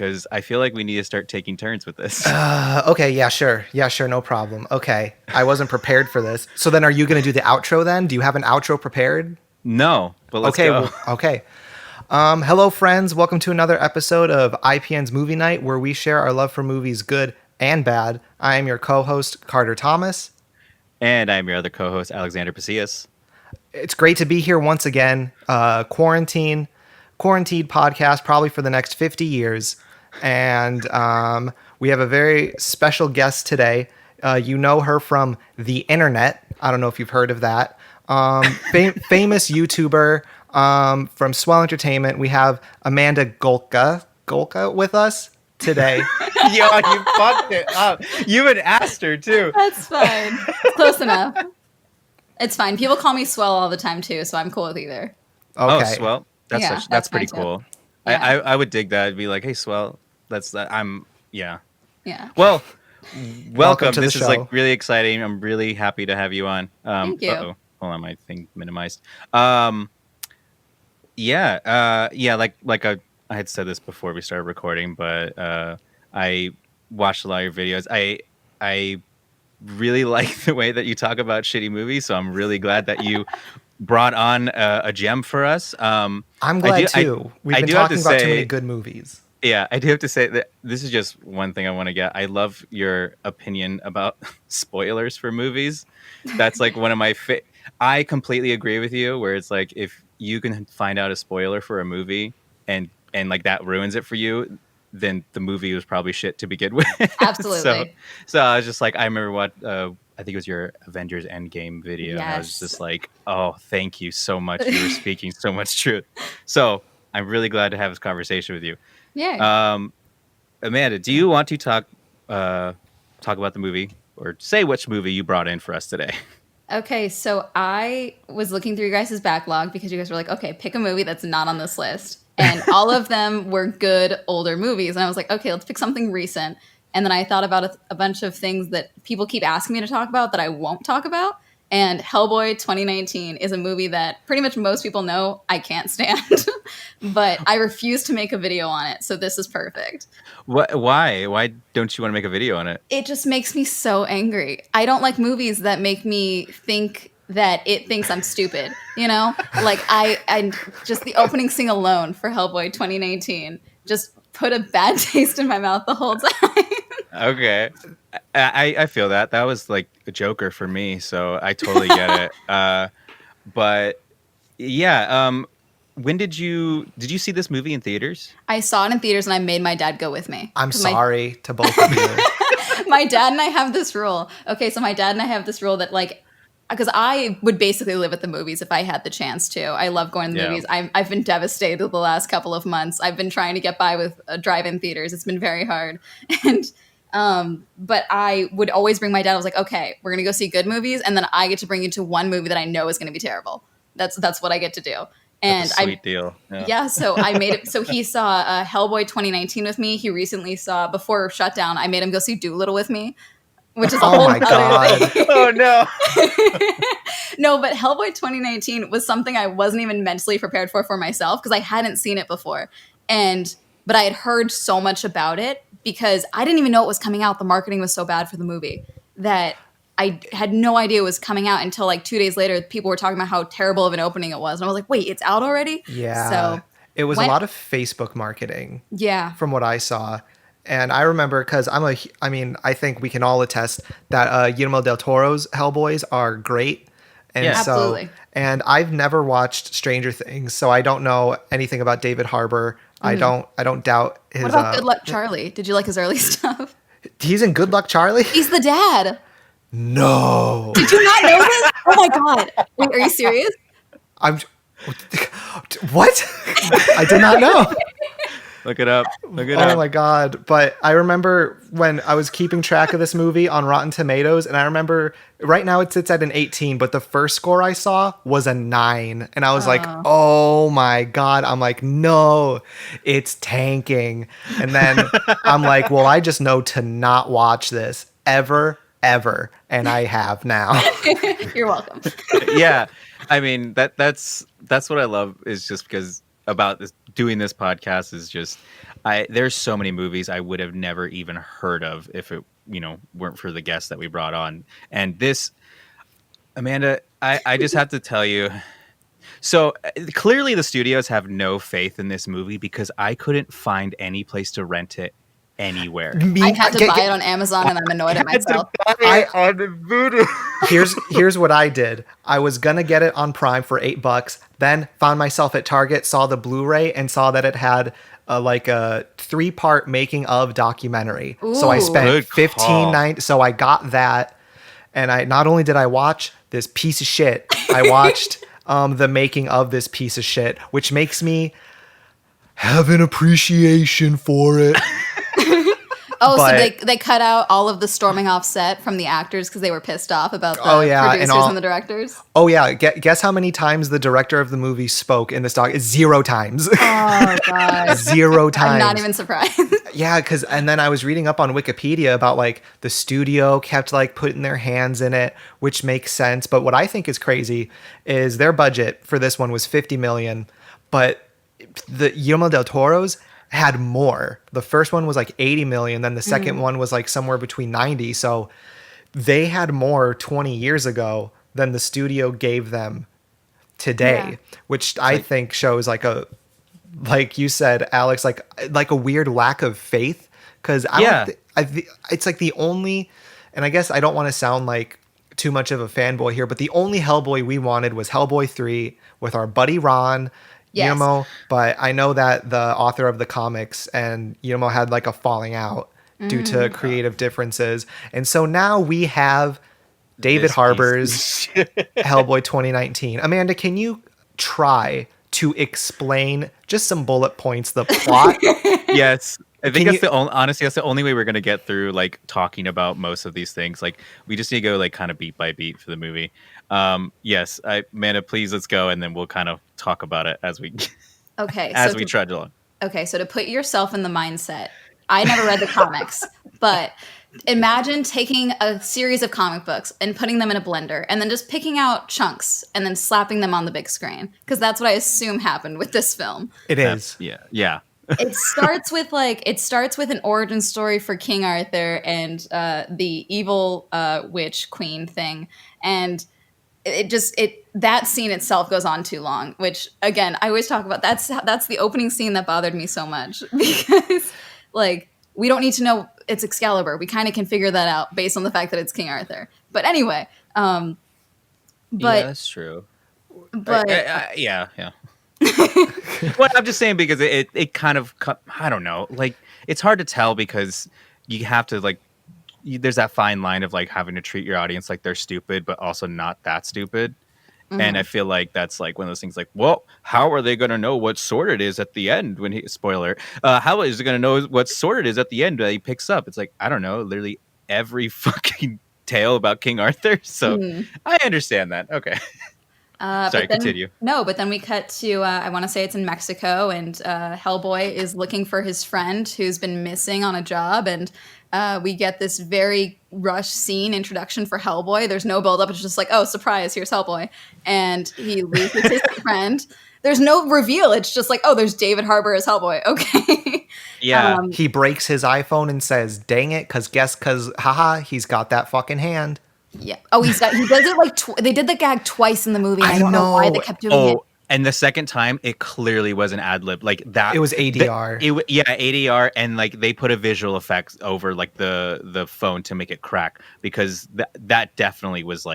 because I feel like we need to start taking turns with this. Okay, yeah, sure. Yeah, sure, no problem. Okay. I wasn't prepared for this. So then are you going to do the outro then? Do you have an outro prepared? No, but let's Okay, go. well, okay. Hello, friends. Welcome to another episode of IPN's Movie Night, where we share our love for movies, good and bad. I am your co-host, Carter Thomas. And I'm your other co-host, Alexander Pacillas. It's great to be here once again. Quarantined podcast, probably for the next 50 years. And we have a very special guest today. You know her from the internet. I don't know if you've heard of that. Famous YouTuber from Swell Entertainment. We have Amanda Golka with us today. Yo, you fucked it up. You had asked her too. That's fine. It's close enough. It's fine. People call me Swell all the time too, so I'm cool with either. Okay. Oh, Swell. That's pretty cool. Yeah. I would dig that. I'd be like, hey, Swell. Yeah. Yeah. Well, welcome. to the This is show. like really exciting. I'm really happy to have you on. Thank you. Uh-oh. Hold on, my thing minimized. Like I had said this before we started recording, but I watched a lot of your videos. I really like the way that you talk about shitty movies, so I'm really glad that you brought on a gem for us. I'm glad too. We've been talking about too many good movies. Yeah, I do have to say that this is just one thing I want to get. I love your opinion about spoilers for movies. That's like one of my I completely agree with you, where it's like if you can find out a spoiler for a movie and like that ruins it for you, then the movie was probably shit to begin with. Absolutely. so I was just like, I remember what I think it was your Avengers Endgame video. Yes. And I was just like, oh, thank you so much. You were speaking so much truth. So I'm really glad to have this conversation with you. Yeah. Amanda, do you want to talk about the movie or say which movie you brought in for us today? Okay, so I was looking through your guys' backlog because you guys were like, okay, pick a movie that's not on this list. And all of them were good older movies. And I was like, okay, let's pick something recent. And then I thought about a bunch of things that people keep asking me to talk about that I won't talk about. And Hellboy 2019 is a movie that pretty much most people know I can't stand. But I refuse to make a video on it. So this is perfect. Why? Why don't you want to make a video on it? It just makes me so angry. I don't like movies that make me think that it thinks I'm stupid, you know? Like I just the opening scene alone for Hellboy 2019 just put a bad taste in my mouth the whole time. Okay. I feel that. That was like a Joker for me, so I totally get it. But yeah, when did you see this movie in theaters? I saw it in theaters and I made my dad go with me. I'm sorry to both of you. My dad and I have this rule. Okay, so my dad and I have this rule that like, because I would basically live at the movies if I had the chance to. I love going to the movies. I've been devastated the last couple of months. I've been trying to get by with drive-in theaters. It's been very hard. And but I would always bring my dad. I was like, okay, we're going to go see good movies. And then I get to bring you to one movie that I know is going to be terrible. That's what I get to do. And That's a sweet deal. Yeah, so I made it. So he saw Hellboy 2019 with me. He recently saw, before Shutdown, I made him go see Dolittle with me, which is a whole other God. thing. Oh, no. No, but Hellboy 2019 was something I wasn't even mentally prepared for myself because I hadn't seen it before. But I had heard so much about it because I didn't even know it was coming out. The marketing was so bad for the movie that I had no idea it was coming out until like 2 days later. People were talking about how terrible of an opening it was. And I was like, wait, it's out already? Yeah. So it was a lot of Facebook marketing. Yeah. From what I saw. And I remember because I think we can all attest that Guillermo del Toro's Hellboys are great. And Absolutely. And I've never watched Stranger Things, so I don't know anything about David Harbour. Mm-hmm. I don't doubt his. What about Good Luck Charlie? Did you like his early stuff? He's in Good Luck Charlie? He's the dad. No. Did you not know this? Oh my God. Wait, are you serious? What? I did not know. Look it up. Oh my God. But I remember when I was keeping track of this movie on Rotten Tomatoes, and I remember right now it sits at an 18, but the first score I saw was a 9. And I was like, oh my God. I'm like, no, it's tanking. And then I'm like, well, I just know to not watch this ever. And I have now. You're welcome. Yeah. I mean, that's what I love is just because about doing this podcast is just there's so many movies I would have never even heard of if it weren't for the guests that we brought on. And this, Amanda, I just have to tell you. So clearly the studios have no faith in this movie because I couldn't find any place to rent it anywhere. I had to buy it on Amazon, and I'm annoyed at myself. Here's what I did. I was gonna get it on Prime for $8, then found myself at Target, saw the Blu-ray, and saw that it had a 3-part making of documentary. Ooh. So I spent Good call. $15.90. So I got that, and I not only did I watch this piece of shit, I watched the making of this piece of shit, which makes me have an appreciation for it. Oh, But- so they cut out all of the storming off set from the actors because they were pissed off about the producers and the directors. Oh yeah, guess how many times the director of the movie spoke in this doc? 0 times. Oh god, 0 times. I'm not even surprised. Yeah, and then I was reading up on Wikipedia about the studio kept putting their hands in it, which makes sense. But what I think is crazy is their budget for this one was $50 million, but the Guillermo del Toro's had more. The first one was 80 million, then the second one was somewhere between 90. So they had more 20 years ago than the studio gave them today, which I think shows like you said, Alex, like a weird lack of faith. Because it's the only, and I guess I don't want to sound like too much of a fanboy here, but the only Hellboy we wanted was Hellboy 3 with our buddy Ron. Yes. Guillermo, but I know that the author of the comics and Guillermo had a falling out due to creative differences. And so now we have David Harbour's Hellboy 2019. Amanda, can you try to explain just some bullet points, the plot? Yes. I think honestly, that's the only way we're going to get through talking about most of these things. We just need to go kind of beat by beat for the movie. Yes, Amanda, please let's go, and then we'll kind of talk about it as we trudge along. Okay, so to put yourself in the mindset, I never read the comics, but imagine taking a series of comic books and putting them in a blender, and then just picking out chunks and then slapping them on the big screen, because that's what I assume happened with this film. It is. Yeah. It starts with an origin story for King Arthur and the evil witch queen thing, and that scene itself goes on too long, which again I always talk about. That's the opening scene that bothered me so much, because we don't need to know it's Excalibur. We kind of can figure that out based on the fact that it's King Arthur. But anyway, yeah, that's true. But yeah. Well, I'm just saying because it kind of, I don't know, it's hard to tell because you have to there's that fine line of having to treat your audience like they're stupid, but also not that stupid. Mm-hmm. And I feel like that's one of those things well, how are they going to know what sword it is at the end when spoiler, how is it going to know what sword it is at the end that he picks up? It's I don't know, literally every fucking tale about King Arthur. So I understand that. Okay. Sorry, continue. No, but then we cut to, I want to say it's in Mexico, and Hellboy is looking for his friend who's been missing on a job, and we get this very rushed scene introduction for Hellboy. There's no build-up. It's just oh, surprise, here's Hellboy. And he leaves with his friend. There's no reveal. It's just oh, there's David Harbour as Hellboy. Okay. Yeah. He breaks his iPhone and says, dang it, because haha, he's got that fucking hand. Yeah. Oh, he does it they did the gag twice in the movie. I don't know why they kept doing it. And the second time, it clearly was an ad lib. That it was ADR. ADR, and they put a visual effect over the phone to make it crack, because that definitely was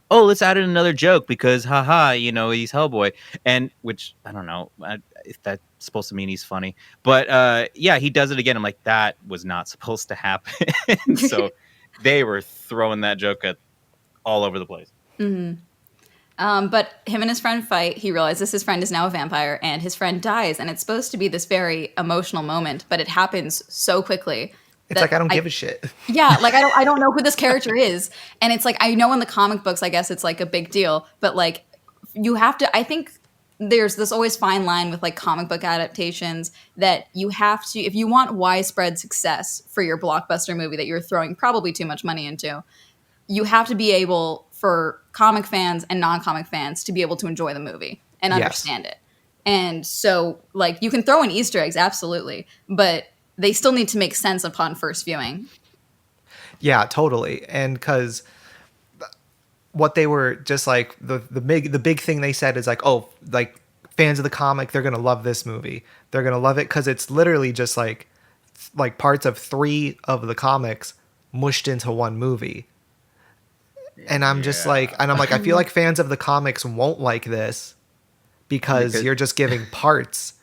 oh, let's add in another joke because haha, he's Hellboy, and which I don't know if that's supposed to mean he's funny, but yeah, he does it again. I'm that was not supposed to happen. So they were throwing that joke at all over the place. Mm-hmm. But him and his friend fight. He realizes his friend is now a vampire, and his friend dies. And it's supposed to be this very emotional moment, but it happens so quickly. It's I don't give a shit. Yeah, I don't know who this character is, and it's I know in the comic books, I guess it's a big deal, but you have to. I think there's this always fine line with comic book adaptations that you have to, if you want widespread success for your blockbuster movie that you're throwing probably too much money into, you have to be able for comic fans and non-comic fans to be able to enjoy the movie and understand it. And so, like, you can throw in Easter eggs, absolutely, but they still need to make sense upon first viewing. Yeah, totally. And because what they were just like the big thing they said is like, oh, like fans of the comic, they're gonna love this movie. They're gonna love it because it's literally just like parts of 3 of the comics mushed into one movie. And I'm just like, I feel like fans of the comics won't like this because you're just giving parts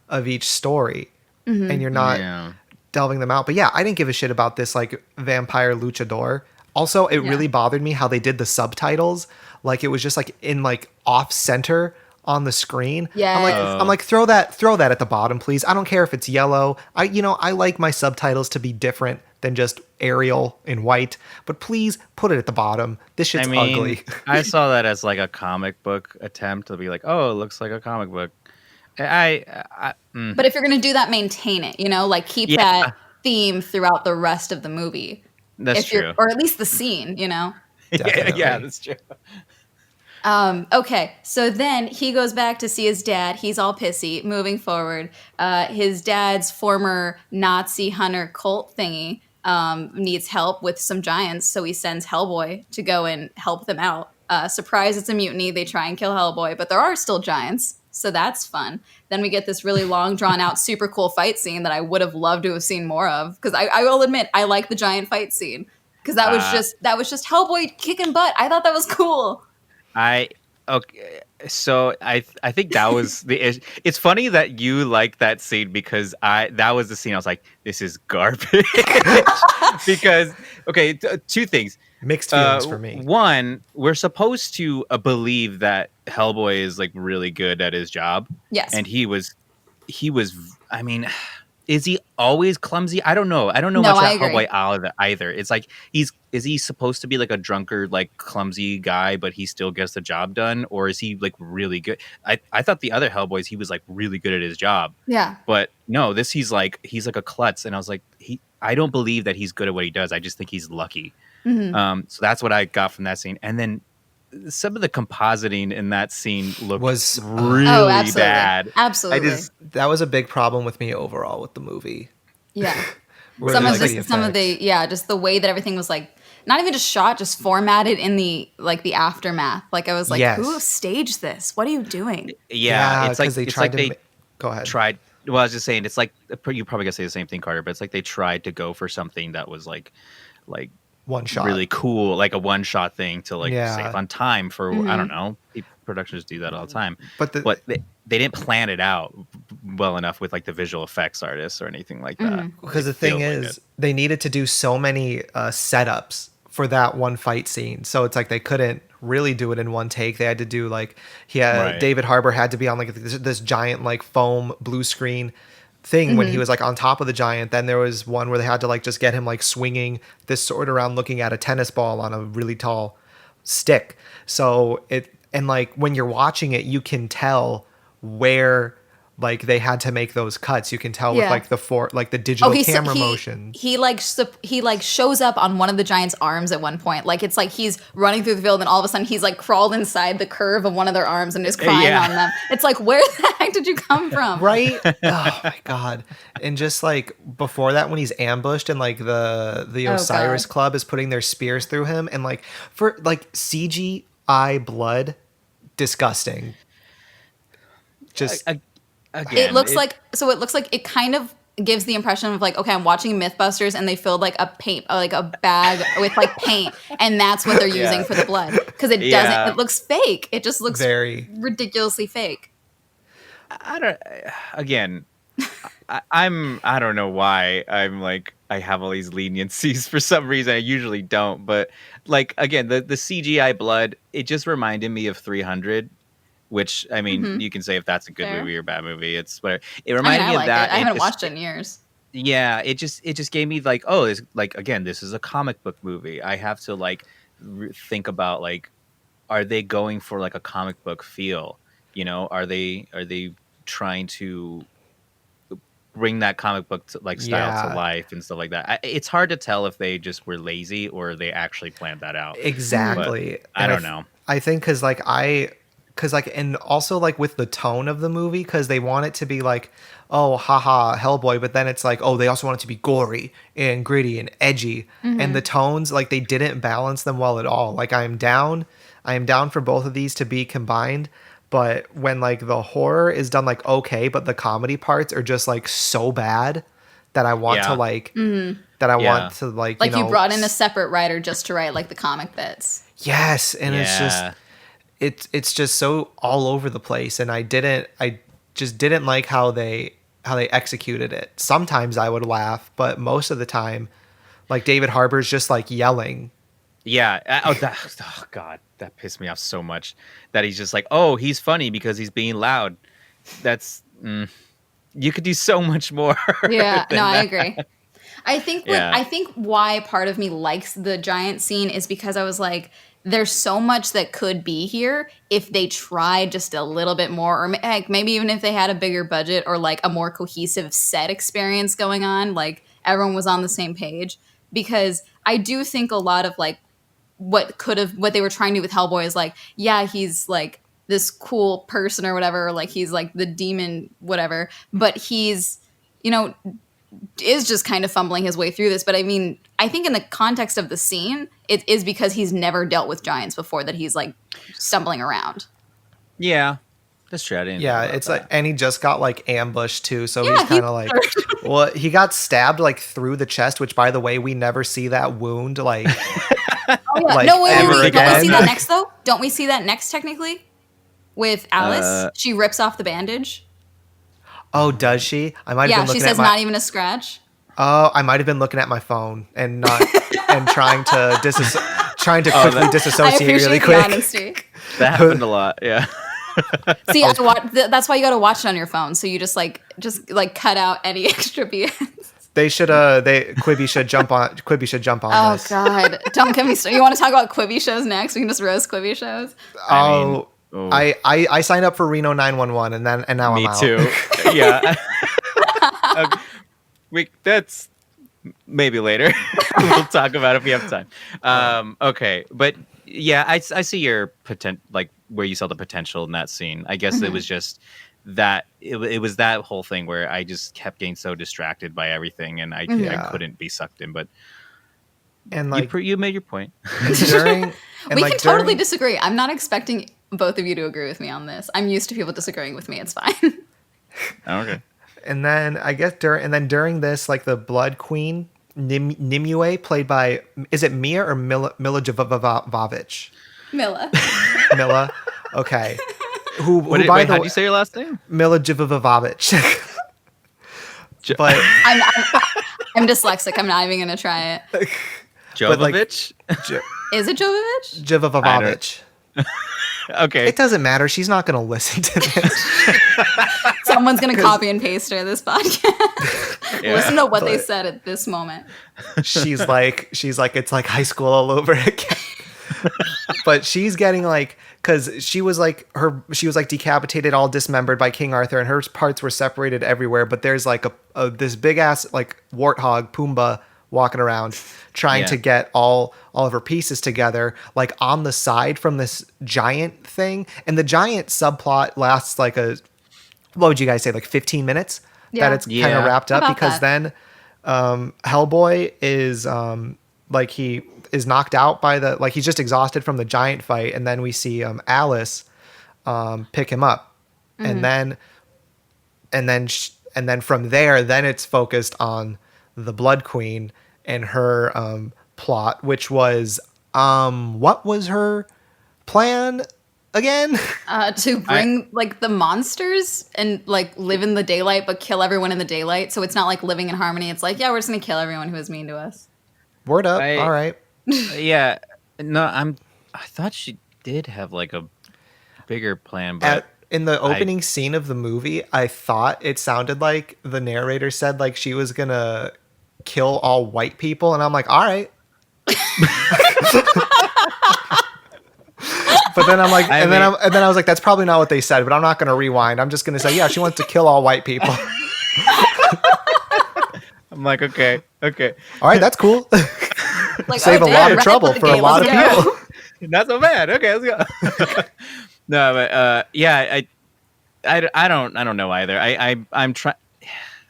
of each story and you're not delving them out. But yeah, I didn't give a shit about this like vampire luchador. Also, it really bothered me how they did the subtitles. Like it was just like in like off center on the screen. Yeah. I'm like throw that at the bottom, please. I don't care if it's yellow. I like my subtitles to be different than just Arial in white, but please put it at the bottom. This shit's ugly. I saw that as like a comic book attempt to be like, oh, it looks like a comic book. But if you're going to do that, maintain it, like keep that theme throughout the rest of the movie. That's true. Or at least the scene, yeah, that's true. Okay, so then he goes back to see his dad. He's all pissy. Moving forward, his dad's former Nazi hunter cult thingy needs help with some giants, so he sends Hellboy to go and help them out. Surprise, it's a mutiny. They try and kill Hellboy, but there are still giants. So that's fun. Then we get this really long, drawn-out, super cool fight scene that I would have loved to have seen more of. Because I will admit, I like the giant fight scene. Because that was just Hellboy kicking butt. I thought that was cool. Okay, so I think that was the issue. It's funny that you like that scene because that was the scene I was like, this is garbage. Because okay, 2 things. Mixed feelings for me. One, we're supposed to believe that Hellboy is like really good at his job. Yes. And he was. I mean, is he always clumsy? I don't know. I don't know much about Hellboy either. It's like is he supposed to be like a drunkard, like clumsy guy, but he still gets the job done, or is he like really good? I thought the other Hellboys he was like really good at his job. Yeah. But no, he's like a klutz, and I was like I don't believe that he's good at what he does. I just think he's lucky. Mm-hmm. So that's what I got from that scene. And then some of the compositing in that scene was really bad. Absolutely. That was a big problem with me overall with the movie. Yeah. Just the way that everything was like, not even just shot, just formatted in the aftermath. Like I was like, who staged this? What are you doing? Yeah, it's like they tried to go ahead. Well, I was just saying, it's like you probably gonna say the same thing, Carter, but it's like they tried to go for something that was like one shot, really cool, like a one shot thing to save on time for I don't know. Productions do that all the time, but they didn't plan it out well enough with like the visual effects artists or anything like that. Because the thing is, they needed to do so many setups for that one fight scene, so it's like they couldn't really do it in one take. They had to do David Harbour had to be on like this giant like foam blue screen thing when he was like on top of the giant. Then there was one where they had to like just get him like swinging this sword around looking at a tennis ball on a really tall stick. So like when you're watching it, you can tell where like they had to make those cuts. You can tell with like the digital camera motion. He shows up on one of the giant's arms at one point. Like it's like he's running through the field and all of a sudden he's like crawled inside the curve of one of their arms and is crying on them. It's like, where the heck did you come from? Right? Oh my God. And just like before that, when he's ambushed and like the Osiris Club is putting their spears through him, and like for like CGI blood, disgusting. Just again, it looks like it kind of gives the impression of like, okay, I'm watching Mythbusters and they filled like a bag with like paint, and that's what they're using for the blood, because it doesn't. It looks fake. It just looks very ridiculously fake. I don't know why I'm like I have all these leniencies for some reason. I usually don't, but like again, the CGI blood, it just reminded me of 300. Which, I mean, you can say if that's a good movie or bad movie. It's whatever. It reminded me of that. I haven't watched it in years. Yeah, it just gave me like, oh, it's like, again, this is a comic book movie. I have to like think about like, are they going for like a comic book feel? You know, are they trying to bring that comic book style to life and stuff like that? It's hard to tell if they just were lazy or they actually planned that out. Exactly. But I don't know. I think because like because like, and also like with the tone of the movie, because they want it to be like, oh, haha, Hellboy, but then it's like, oh, they also want it to be gory and gritty and edgy, and the tones, like, they didn't balance them well at all. Like, I am down for both of these to be combined, but when like the horror is done like okay, but the comedy parts are just like so bad that I want to like that I want to like you brought in a separate writer just to write like the comic bits. Yes, and it's just so all over the place, and I just didn't like how they executed it. Sometimes I would laugh, but most of the time, like David Harbour's just like yelling. Yeah. Oh God, that pissed me off so much that he's just like, oh, he's funny because he's being loud. That's you could do so much more. Yeah, no, I agree. I think why part of me likes the giant scene is because I was like, there's so much that could be here if they tried just a little bit more, or heck, maybe even if they had a bigger budget or like a more cohesive set experience going on, like everyone was on the same page. Because I do think a lot of like what they were trying to do with Hellboy is like, yeah, he's like this cool person or whatever, or like he's like the demon, whatever, but he's, is just kind of fumbling his way through this. But I mean, I think in the context of the scene, it is because he's never dealt with giants before that he's like stumbling around. Yeah, that's true. It's like, and he just got like ambushed too, so he's kind of like, well, he got stabbed like through the chest, which by the way, we never see that wound like. Oh yeah, like, no, wait. Don't we see that next though? Don't we see that next technically? With Alice, she rips off the bandage. Oh, does she? I might have been looking she says not even a scratch. Oh, I might have been looking at my phone and not and trying to quickly disassociate really quick. The honesty. That happened a lot. Yeah. See, that's why you got to watch it on your phone. So you just cut out any extra BS. Quibi should jump on this. Oh God, don't get me started. You want to talk about Quibi shows next? We can just roast Quibi shows. I signed up for Reno 911 and now I'm out. Me too. Yeah. That's maybe later. We'll talk about it if we have time. Okay, but yeah, I see your like where you saw the potential in that scene. I guess it was just that it was that whole thing where I just kept getting so distracted by everything, and I couldn't be sucked in. But and like you made your point. We can totally disagree. I'm not expecting both of you to agree with me on this. I'm used to people disagreeing with me. It's fine. Okay. And then I guess during this, like the Blood Queen Nimue, played by, is it Mia or Mila Jovovich? Mila. Mila. Okay. How do you say your last name? Mila Jovovich. But I'm dyslexic. I'm not even gonna try it. Jovovich? Is it Jovovich? Jovovich. Okay. It doesn't matter. She's not going to listen to this. Someone's going to copy and paste her this podcast. Listen to what they said at this moment. She's like, it's like high school all over again. But she's getting like, because she was like decapitated, all dismembered by King Arthur, and her parts were separated everywhere. But there's like this big ass like warthog Pumbaa walking around trying to get all of her pieces together, like on the side from this giant thing. And the giant subplot lasts like what would you guys say, like 15 minutes that it's kind of wrapped up, because then Hellboy is like he is knocked out by he's just exhausted from the giant fight, and then we see Alice pick him up, and then from there, then it's focused on the Blood Queen and her plot, which was what was her plan again? To bring like the monsters and like live in the daylight but kill everyone in the daylight. So it's not like living in harmony. It's like, yeah, we're just gonna kill everyone who is mean to us. Word up. All right. Yeah. No, I thought she did have like a bigger plan, but in the opening scene of the movie, I thought it sounded like the narrator said like she was gonna kill all white people, and I'm like, all right. But then I'm like, then I was like, that's probably not what they said, but I'm not going to rewind. I'm just going to say, yeah, she wants to kill all white people. I'm like, okay. All right, that's cool. Like, save a lot of trouble for a lot of people. Not so bad. Okay, let's go. No, but yeah, I don't know either. I'm trying.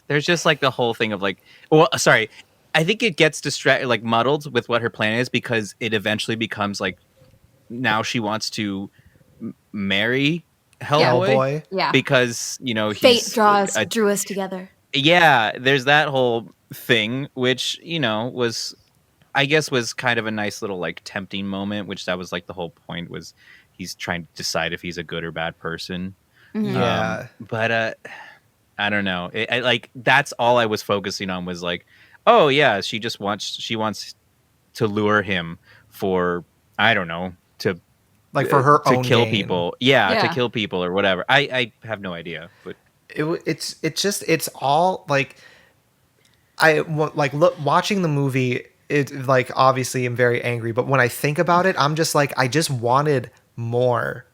There's just like the whole thing of like, well, sorry, I think it gets distracted, like muddled with what her plan is because it eventually becomes like now she wants to marry Yeah. Hellboy Hellboy. Yeah. because Fate he's drew us together. yeah. There's that whole thing, which was I guess was kind of a nice little like tempting moment, which that was like the whole point was he's trying to decide if he's a good or bad person. Mm-hmm. Yeah. But I don't know. Like that's all I was focusing on was like, oh yeah, she wants to lure him for I don't know Like for her to own kill gain. people. Yeah, to Yeah. kill people or whatever. I have no idea, but It's all like like look watching the movie. It like obviously I'm very angry, but when I think about it, I'm just like I just wanted more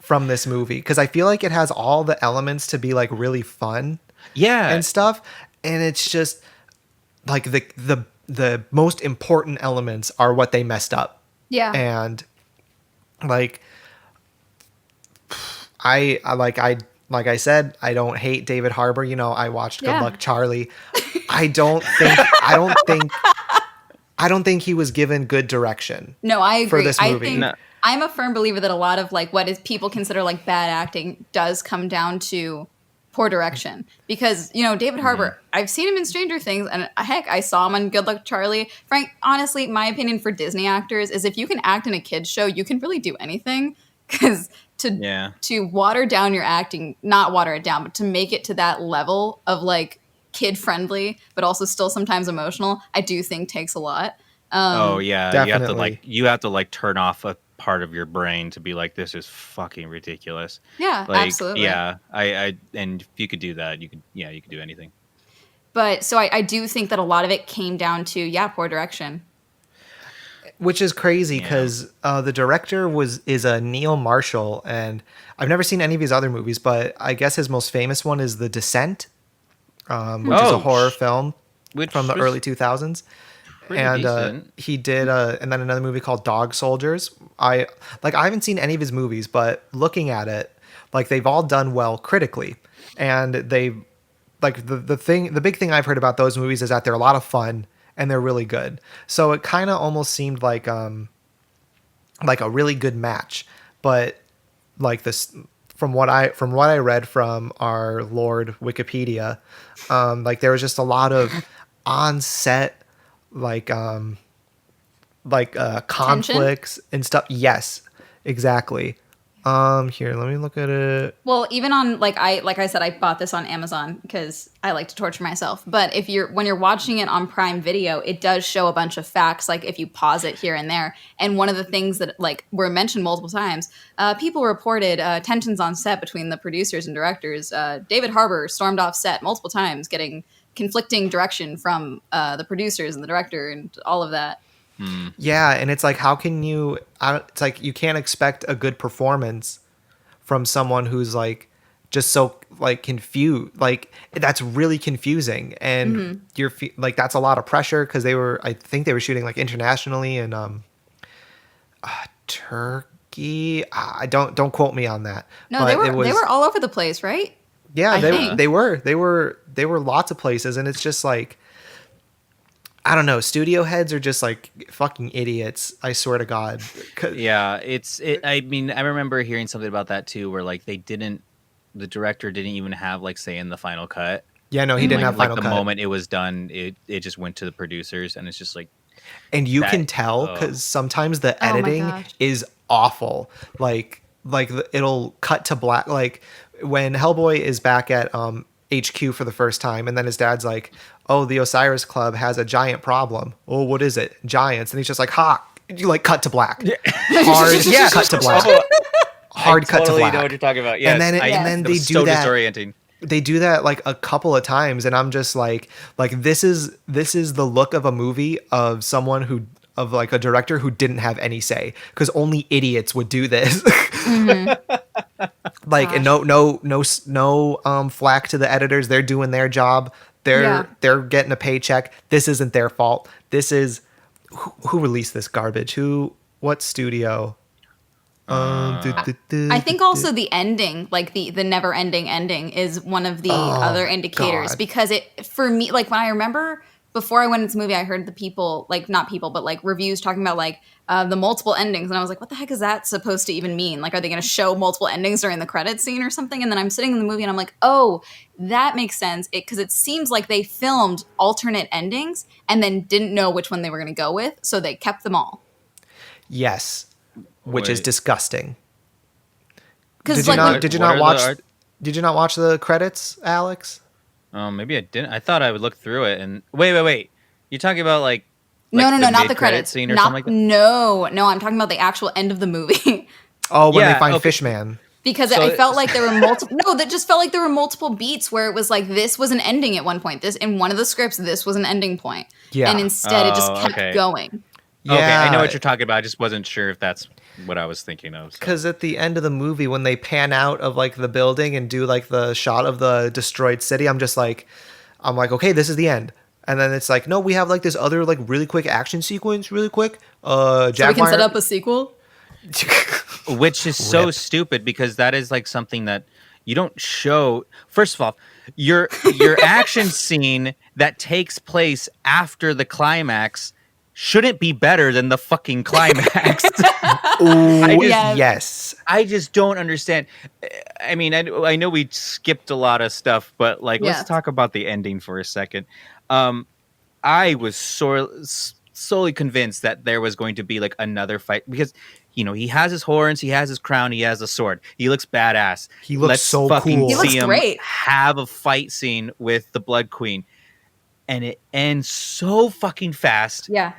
from this movie because I feel like it has all the elements to be like really fun yeah, and stuff, and it's just like the most important elements are what they messed up, Yeah. and like like I said, I don't hate David Harbour. You know, I watched Good Yeah. Luck Charlie. I don't think he was given good direction. No, I agree. For this I movie. think No. I'm a firm believer that a lot of like what is people consider like bad acting does come down to poor direction. Because, David Harbour, I've seen him in Stranger Things, and heck, I saw him on Good Luck Charlie. Frank, honestly, my opinion for Disney actors is if you can act in a kid's show, you can really do anything. Because to water down your acting, not water it down, but to make it to that level of like kid friendly, but also still sometimes emotional, I do think takes a lot. Oh yeah, Definitely. you have to like turn off a part of your brain to be like this is fucking ridiculous. Yeah, Like absolutely. yeah, I and if you could do that, you could do anything. But so I do think that a lot of it came down to poor direction. Which is crazy Yeah. because the director is a Neil Marshall, and I've never seen any of his other movies, but I guess his most famous one is The Descent, which is a horror film which from the was early 2000s. pretty And decent. he did and then another movie called Dog Soldiers. I haven't seen any of his movies, but looking at it, like they've all done well critically, and they like the big thing I've heard about those movies is that they're a lot of fun and they're really good. So it kind of almost seemed like a really good match, but like this from what I read from our Lord Wikipedia, like there was just a lot of on set like conflicts and stuff. Yes, exactly. Here, let me look at it. Well, even on like I said, I bought this on Amazon because I like to torture myself. But when you're watching it on Prime Video, it does show a bunch of facts. Like if you pause it here and there, and one of the things that like were mentioned multiple times, people reported tensions on set between the producers and directors. David Harbour stormed off set multiple times, getting conflicting direction from the producers and the director and all of that. Yeah, and it's like, how can you? It's like you can't expect a good performance from someone who's like just so like confused. Like that's really confusing, and like that's a lot of pressure because I think they were shooting like internationally in Turkey. I don't quote me on that. No, but they were all over the place, right? Yeah, I think. they were lots of places, and it's just like. I don't know. Studio heads are just like fucking idiots. I swear to God. Yeah, I mean, I remember hearing something about that too, where like the director didn't even have like say in the final cut. Yeah, no, he didn't have final the cut. moment it was done, it just went to the producers, and it's just like, and you can tell because sometimes the Oh my editing gosh. is awful. Like it'll cut to black. Like when Hellboy is back at HQ for the first time, and then his dad's like, "Oh, the Osiris Club has a giant problem. Oh, what is it? Giants." And he's just like, "Ha!" You like cut to black. Hard, yeah, cut to black. Hard cut to black. know what you're talking about. Yes, And then they do that. disorienting. They do that like a couple of times, and I'm just like this is the look of a movie of someone of like a director who didn't have any say because only idiots would do this. Like and no flack to the editors. They're doing their job. They're getting a paycheck. This isn't their fault. This is who released this garbage? What studio? I think also the ending, like the never ending ending, is one of the other indicators God. because it for me, like when I remember before I went into the movie, I heard the people, like not people, but like reviews talking about like the multiple endings, and I was like, what the heck is that supposed to even mean? Like, are they going to show multiple endings during the credit scene or something? And then I'm sitting in the movie and I'm like, oh, that makes sense, because it seems like they filmed alternate endings and then didn't know which one they were going to go with, so they kept them all. Yes, which is Wait. disgusting. Because Did you like not? when- Did you What not are the watch? art- Did you not watch the credits, Alex? Maybe I didn't. I thought I would look through it and wait. You're talking about like no, the not the mid-credit credits. scene or Not something like that? no. I'm talking about the actual end of the movie. Oh, when they Yeah, find okay. Fishman. Because So- I felt like there were multiple. No, that just felt like there were multiple beats where it was like this was an ending at one point. This in one of the scripts, this was an ending point. Yeah. And instead, it just Oh, kept okay. going. Yeah, Okay, I know what you're talking about. I just wasn't sure if that's what I was thinking of. So. Because at the end of the movie, when they pan out of like the building and do like the shot of the destroyed city, I'm like, okay, this is the end. And then it's like, no, we have like this other like really quick action sequence, really quick. So we can set up a sequel. Which is so Rip. stupid because that is like something that you don't show. First of all, your action scene that takes place after the climax shouldn't be better than the fucking climax. Ooh, Yes. yes. I just don't understand. I mean, I know we skipped a lot of stuff, but like, Yeah. let's talk about the ending for a second. I was solely convinced that there was going to be like another fight because he has his horns, he has his crown, he has a sword. He looks badass. He looks Let's so fucking cool. He looks see him great. have a fight scene with the Blood Queen, and it ends so fucking fast. Yeah.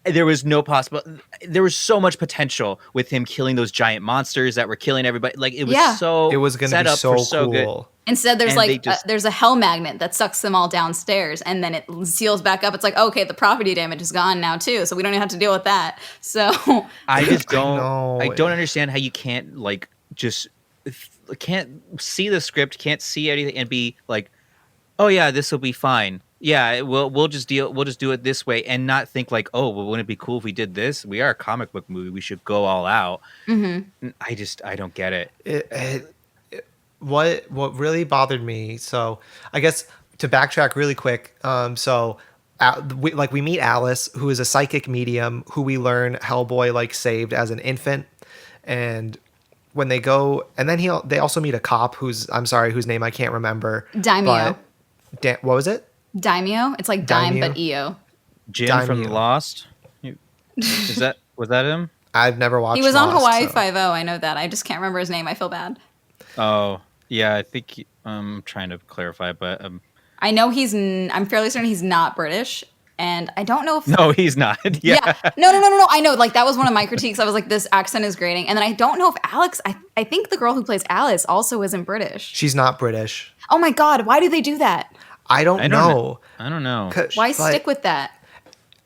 There was there was so much potential with him killing those giant monsters that were killing everybody. Like it was Yeah. so It was going to set be up so for so good. cool. Instead, there's And like they just- there's a hell magnet that sucks them all downstairs, and then it seals back up. It's like, okay, the property damage is gone now too, so we don't even have to deal with that. So I just know. I don't understand how you can't like just can't see the script, can't see anything, and be like, oh yeah, this will be fine. Yeah, we'll just do it this way, and not think like, oh, well, wouldn't it be cool if we did this? We are a comic book movie. We should go all out. mhm. I don't get it. What really bothered me, so I guess to backtrack really quick, we meet Alice, who is a psychic medium who we learn Hellboy like saved as an infant, and when they go, and then they also meet a cop whose name I can't remember. Daimyo. What was it? Daimyo. It's like dime Daimyo? but EO. Jim from Daimyo. Lost. Was that him? I've never watched. He was on Lost, Hawaii so- 5-0. I know that. I just can't remember his name. I feel bad. Oh yeah, I think I'm trying to clarify, but I know I'm fairly certain he's not British, and I don't know if. no, he's not. Yeah. No. I know. Like that was one of my critiques. I was like, this accent is grating, and then I don't know if Alex. I think the girl who plays Alice also isn't British. She's not British. Oh my god, why do they do that? I don't know. I don't know. Why stick with that?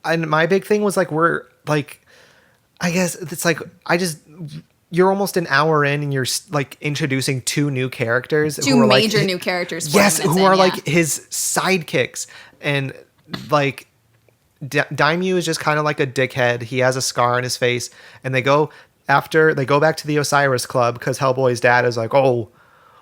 And my big thing was like, I guess it's like, you're almost an hour in and you're like introducing two new characters. Two who are, like, major new characters. 40 Yes, minutes who in, are yeah. like his sidekicks. And like Daimyo is just kind of like a dickhead. He has a scar on his face. And they go back to the Osiris Club because Hellboy's dad is like, oh,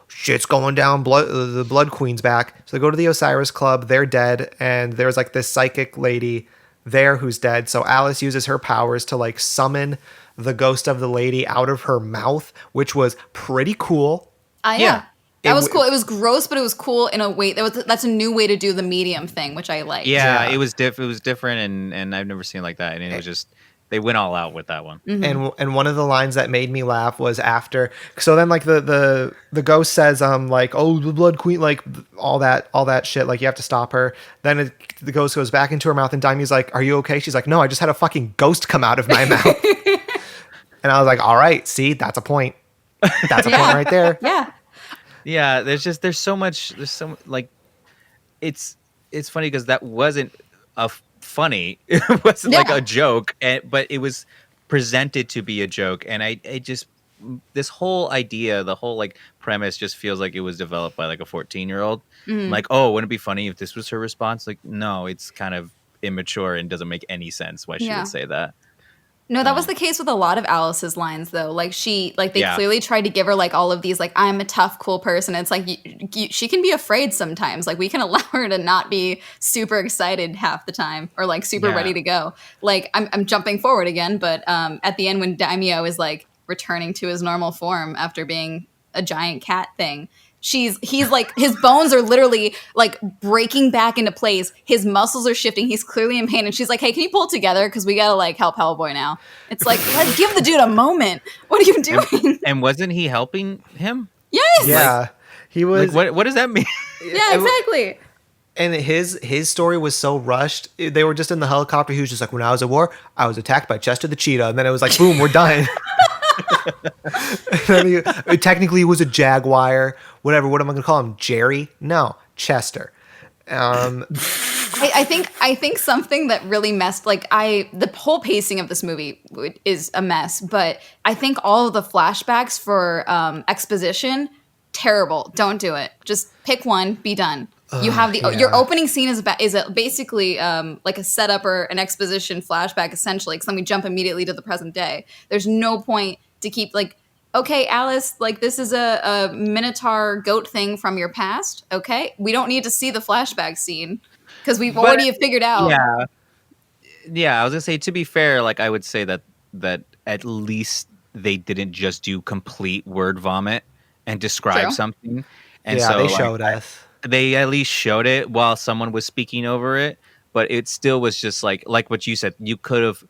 shit's going down. The Blood Queen's back. So they go to the Osiris Club. They're dead. And there's like this psychic lady there who's dead. So Alice uses her powers to like summon the ghost of the lady out of her mouth, which was pretty cool. Yeah. Yeah. That It was w- cool. It was gross, but it was cool in a way. That's a new way to do the medium thing, which I like. Yeah, Yeah. it was it was different, and I've never seen it like that. And it was just they went all out with that one. And one of the lines that made me laugh was after. So then like the ghost says like, oh, the Blood Queen, like all that shit, like you have to stop her. Then the ghost goes back into her mouth and Daimyo's like, are you okay? She's like, no, I just had a fucking ghost come out of my mouth. And I was like, all right, see, that's a point. That's a point right there. Yeah. Yeah, there's so much like it's funny because that wasn't funny. It wasn't like Yeah. a joke, but it was presented to be a joke, and I just this whole idea, the whole like premise, just feels like it was developed by like a 14-year-old. Like, oh, wouldn't it be funny if this was her response? Like, no, it's kind of immature and doesn't make any sense why she Yeah. would say that. No, that was the case with a lot of Alice's lines, though. Like they Yeah. clearly tried to give her like all of these, like I'm a tough, cool person. It's like she can be afraid sometimes. Like we can allow her to not be super excited half the time, or like super ready to go. Like I'm jumping forward again, but at the end when Daimyo is like returning to his normal form after being a giant cat thing. He's like, his bones are literally like breaking back into place. His muscles are shifting. He's clearly in pain. And she's like, hey, can you pull it together? Because we got to like help Hellboy now. It's like, let's give the dude a moment. What are you doing? And wasn't he helping him? Yes. Yeah, he was. Like, what does that mean? Yeah, exactly. And his story was so rushed. They were just in the helicopter. He was just like, when I was at war, I was attacked by Chester the cheetah. And then it was like, boom, we're done. Technically, he was a jaguar. Whatever. What am I going to call him? Jerry? No, Chester. I think something that really messed the whole pacing of this movie is a mess. But I think all of the flashbacks for exposition, terrible. Don't do it. Just pick one. Be done. You have your opening scene is basically like a setup or an exposition flashback essentially, because then we jump immediately to the present day. There's no point to keep like, okay, Alice, like this is a minotaur goat thing from your past. Okay, we don't need to see the flashback scene because we've already figured out. Yeah. I was gonna say, to be fair, like I would say that at least they didn't just do complete word vomit and describe True. something. And yeah, so they showed us. They at least showed it while someone was speaking over it, but it still was just like what you said. You could have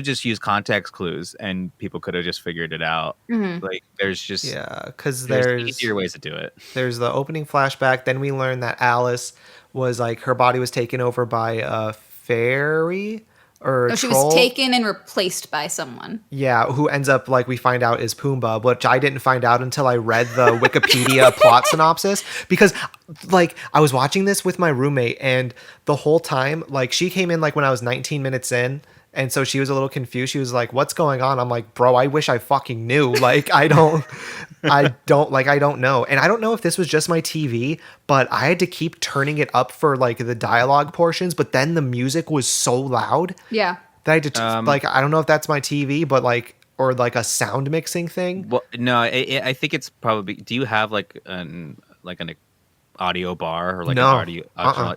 just used context clues and people could have just figured it out. Mm-hmm. Like there's just because there's easier ways to do it. There's the opening flashback. Then we learn that Alice was like, her body was taken over by a fairy or No, she troll. was taken and replaced by someone. Yeah, who ends up, like we find out, is Pumbaa, which I didn't find out until I read the Wikipedia plot synopsis. Because, like, I was watching this with my roommate, and the whole time, like, she came in, like, when I was 19 minutes in, and so she was a little confused. She was like, what's going on? I'm like, bro, I wish I fucking knew. Like, I don't know. And I don't know if this was just my TV, but I had to keep turning it up for, like, the dialogue portions, but then the music was so loud. Yeah. That I had to, like, I don't know if that's my TV, but, like, or, like, a sound mixing thing. Well, no, I think it's probably, do you have, like, an audio bar or like No. an audio?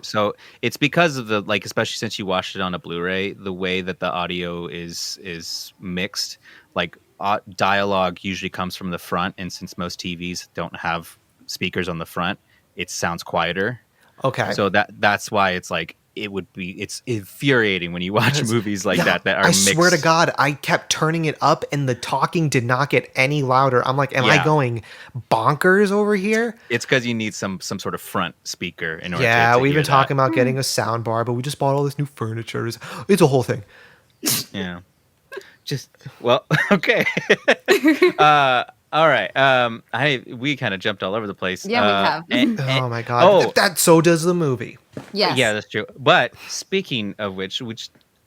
So it's because of the, like, especially since you watched it on a Blu-ray, the way that the audio is mixed, like dialogue usually comes from the front, and since most TVs don't have speakers on the front, it sounds quieter. Okay. So that's why it's like it's infuriating when you watch movies like that are mixed. I swear to God, I kept turning it up and the talking did not get any louder. I'm like, am I going bonkers over here? It's because you need some sort of front speaker in order to we've hear been talking about getting a sound bar, but we just bought all this new furniture. It's a whole thing. Yeah. Just, well, okay. All right. We kind of jumped all over the place. Yeah, we have. Oh my God. That so does the movie. Yes. Yeah, that's true. But speaking of which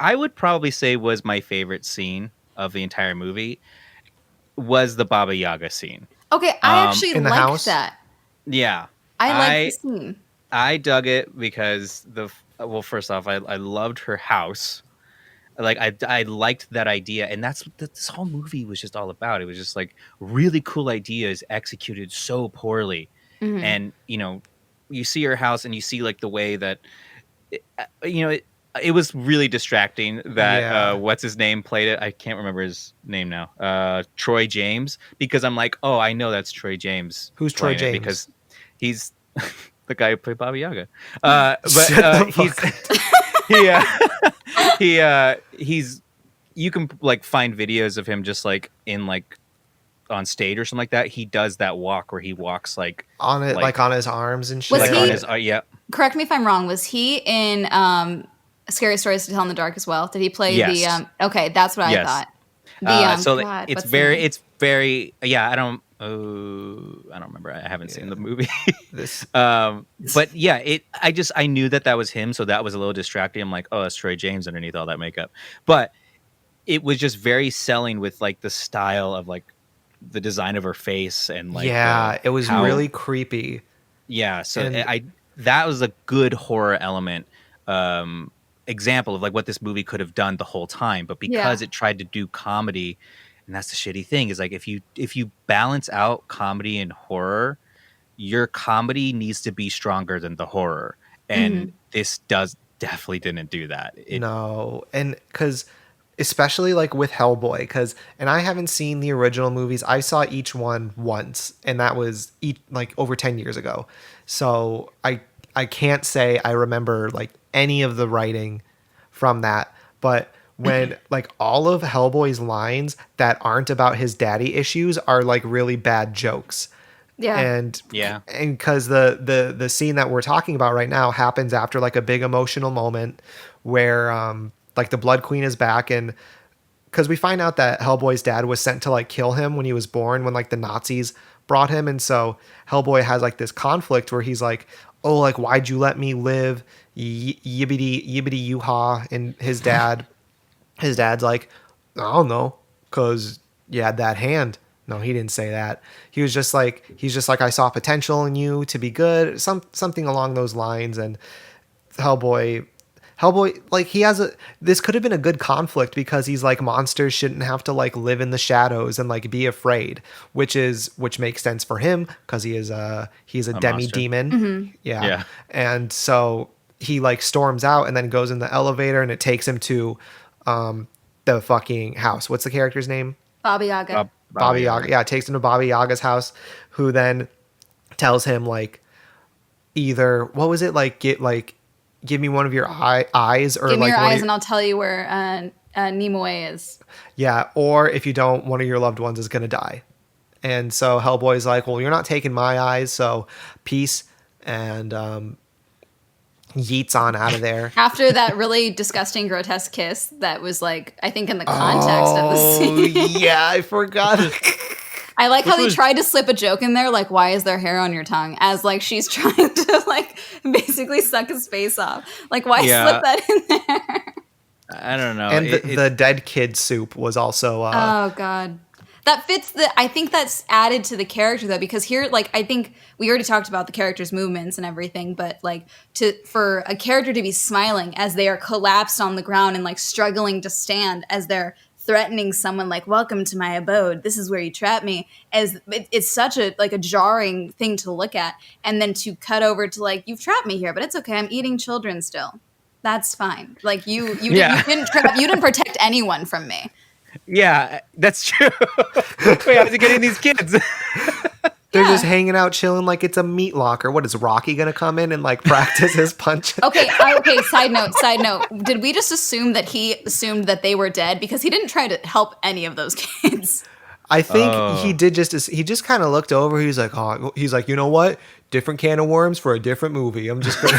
I would probably say was my favorite scene of the entire movie, was the Baba Yaga scene. Okay, I actually in the liked house? that. Yeah. I liked the scene. I dug it because first off, I loved her house. Like I liked that idea, and that's what this whole movie was just all about. It was just like really cool ideas executed so poorly. Mm-hmm. And you see her house, and you see like the way that it was really distracting that what's his name played it. I can't remember his name now. Troy James, because I'm like, oh, I know that's Troy James. Who's Troy James? Because he's the guy who played Baba Yaga. But he's you can like find videos of him just like in like on stage or something like that. He does that walk where he walks like on it, like on his arms and shit. Was he, on his, correct me if I'm wrong, was he in Scary Stories to Tell in the Dark as well? Did he play yes. Okay, that's what I thought. So God, it's very I don't remember. I haven't seen the movie. But yeah, I knew that was him, so that was a little distracting. I'm like, oh, that's Troy James underneath all that makeup. But it was just very selling with like the style of like the design of her face and like it was really creepy. Yeah, so that was a good horror element. example of like what this movie could have done the whole time, but because it tried to do comedy, and that's the shitty thing is like if you balance out comedy and horror, your comedy needs to be stronger than the horror, and this definitely didn't do that. No, and because especially like with Hellboy, and I haven't seen the original movies. I saw each one once, and that was like over 10 years ago. So I can't say I remember like any of the writing from that. But when like all of Hellboy's lines that aren't about his daddy issues are like really bad jokes. Yeah. And because the scene that we're talking about right now happens after like a big emotional moment where like the Blood Queen is back, and because we find out that Hellboy's dad was sent to like kill him when he was born, when like the Nazis brought him, and so Hellboy has like this conflict where he's like, oh, like why'd you let me live, yibbity yoo-ha, and his dad's like, I don't know, because you had that hand. No, he didn't say that. He's just like, I saw potential in you to be good, something along those lines. And Hellboy, like this could have been a good conflict because he's like, monsters shouldn't have to like live in the shadows and like be afraid, which makes sense for him because he's a demi-demon. Mm-hmm. Yeah. And so he like storms out and then goes in the elevator and it takes him to the fucking house. What's the character's name? Baba Yaga. Baba Yaga. Yeah, it takes him to Baba Yaga's house, who then tells him like, either what was it like? Give me one of your eyes, or give me like your eyes, and I'll tell you where Nimue is. Yeah, or if you don't, one of your loved ones is gonna die. And so Hellboy's like, well, you're not taking my eyes, so peace, and yeets on out of there. After that really disgusting, grotesque kiss that was like, I think in the context of the scene. Yeah, I forgot. I like how they tried to slip a joke in there, like, why is there hair on your tongue? As like she's trying to like basically suck his face off. Like, why slip that in there? I don't know. And the dead kid soup was also oh god. That fits I think that's added to the character though, because here, like, I think we already talked about the character's movements and everything, but like for a character to be smiling as they are collapsed on the ground and like struggling to stand as they're threatening someone like, welcome to my abode, this is where you trap me, as it's such a like a jarring thing to look at. And then to cut over to like, you've trapped me here, but it's okay, I'm eating children still. That's fine. Like you didn't protect anyone from me. Yeah, that's true. Wait, how's he getting these kids? They're just hanging out, chilling like it's a meat locker. What is Rocky gonna come in and like practice his punches? Okay. Side note. Did we just assume that he assumed that they were dead because he didn't try to help any of those kids? I think he did he just kind of looked over. He's like, you know what? Different can of worms for a different movie. I'm just gonna.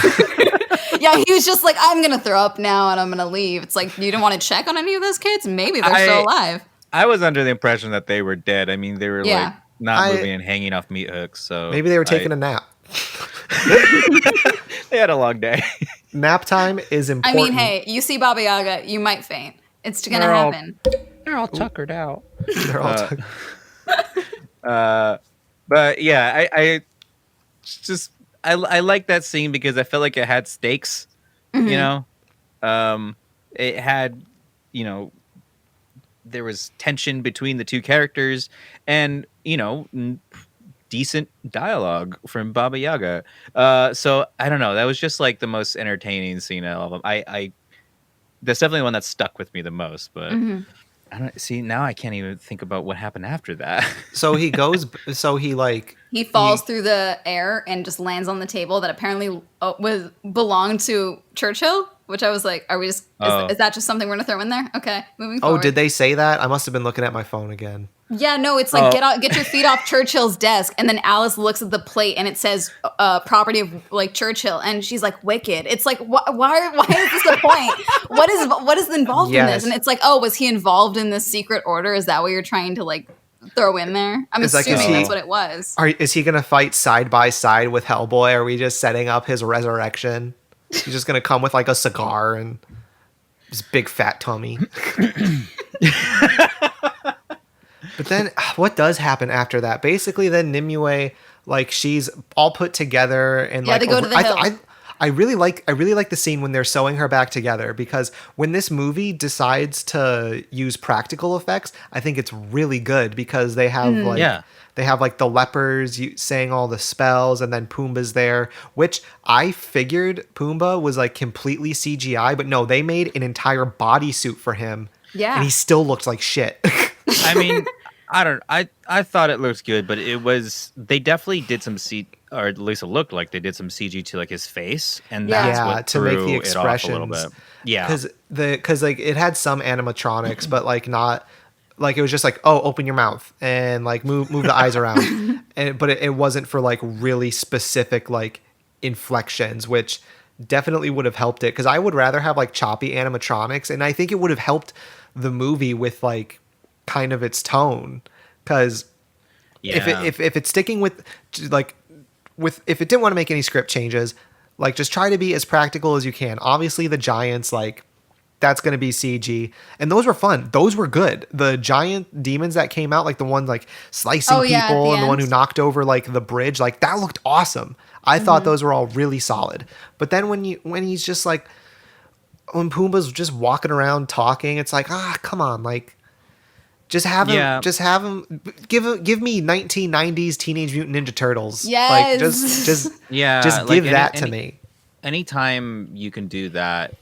Yeah, he was just like, I'm going to throw up now and I'm going to leave. It's like, you didn't want to check on any of those kids? Maybe they're still alive. I was under the impression that they were dead. I mean, they were like not moving and hanging off meat hooks. So maybe they were taking a nap. They had a long day. Nap time is important. I mean, hey, you see Baba Yaga, you might faint. It's going to happen. They're all tuckered out. They're all tuckered. But yeah, I like that scene because I felt like it had stakes, you know, it had, you know, there was tension between the two characters and, you know, decent dialogue from Baba Yaga. So I don't know. That was just like the most entertaining scene of all of them. That's definitely the one that stuck with me the most, but I don't see now. I can't even think about what happened after that. So he falls through the air and just lands on the table that apparently belonged to Churchill, which I was like, are we just, is that just something we're going to throw in there? Okay, moving forward. Oh, did they say that? I must have been looking at my phone again. Yeah, no, it's like, get your feet off Churchill's desk. And then Alice looks at the plate and it says property of like Churchill. And she's like, wicked. It's like, why is this a point? What is involved in this? And it's like, oh, was he involved in this secret order? Is that what you're trying to like throw in there? I'm assuming that's what it was. Is he going to fight side by side with Hellboy? Are we just setting up his resurrection? He's just going to come with like a cigar and his big fat tummy. But then what does happen after that? Basically, then Nimue, like, she's all put together and like, they go to the hill. I really like the scene when they're sewing her back together, because when this movie decides to use practical effects, I think it's really good, because they have like the lepers saying all the spells, and then Pumbaa's there, which I figured Pumbaa was like completely CGI, but no, they made an entire bodysuit for him. Yeah. And he still looked like shit. I mean, I thought it looked good, but they definitely did some or at least it looked like they did some CG to like his face, and that's what to make the threw it off a little expressions. bit. Yeah, because like it had some animatronics, but like not like, it was just like, oh, open your mouth and like move the eyes around, but it wasn't for like really specific like inflections, which definitely would have helped it, because I would rather have like choppy animatronics, and I think it would have helped the movie with like kind of its tone, because if it's sticking with like if it didn't want to make any script changes, like just try to be as practical as you can. Obviously the giants, like that's going to be CG, and those were fun. Those were good. The giant demons that came out, like the one like slicing people, and the one who knocked over like the bridge, like that looked awesome. I thought those were all really solid. But then when he's just like, when Pumbaa's just walking around talking, it's like, come on, like just have him give me 1990s Teenage Mutant Ninja Turtles. Yes. Like just give that to me. Anytime you can do that,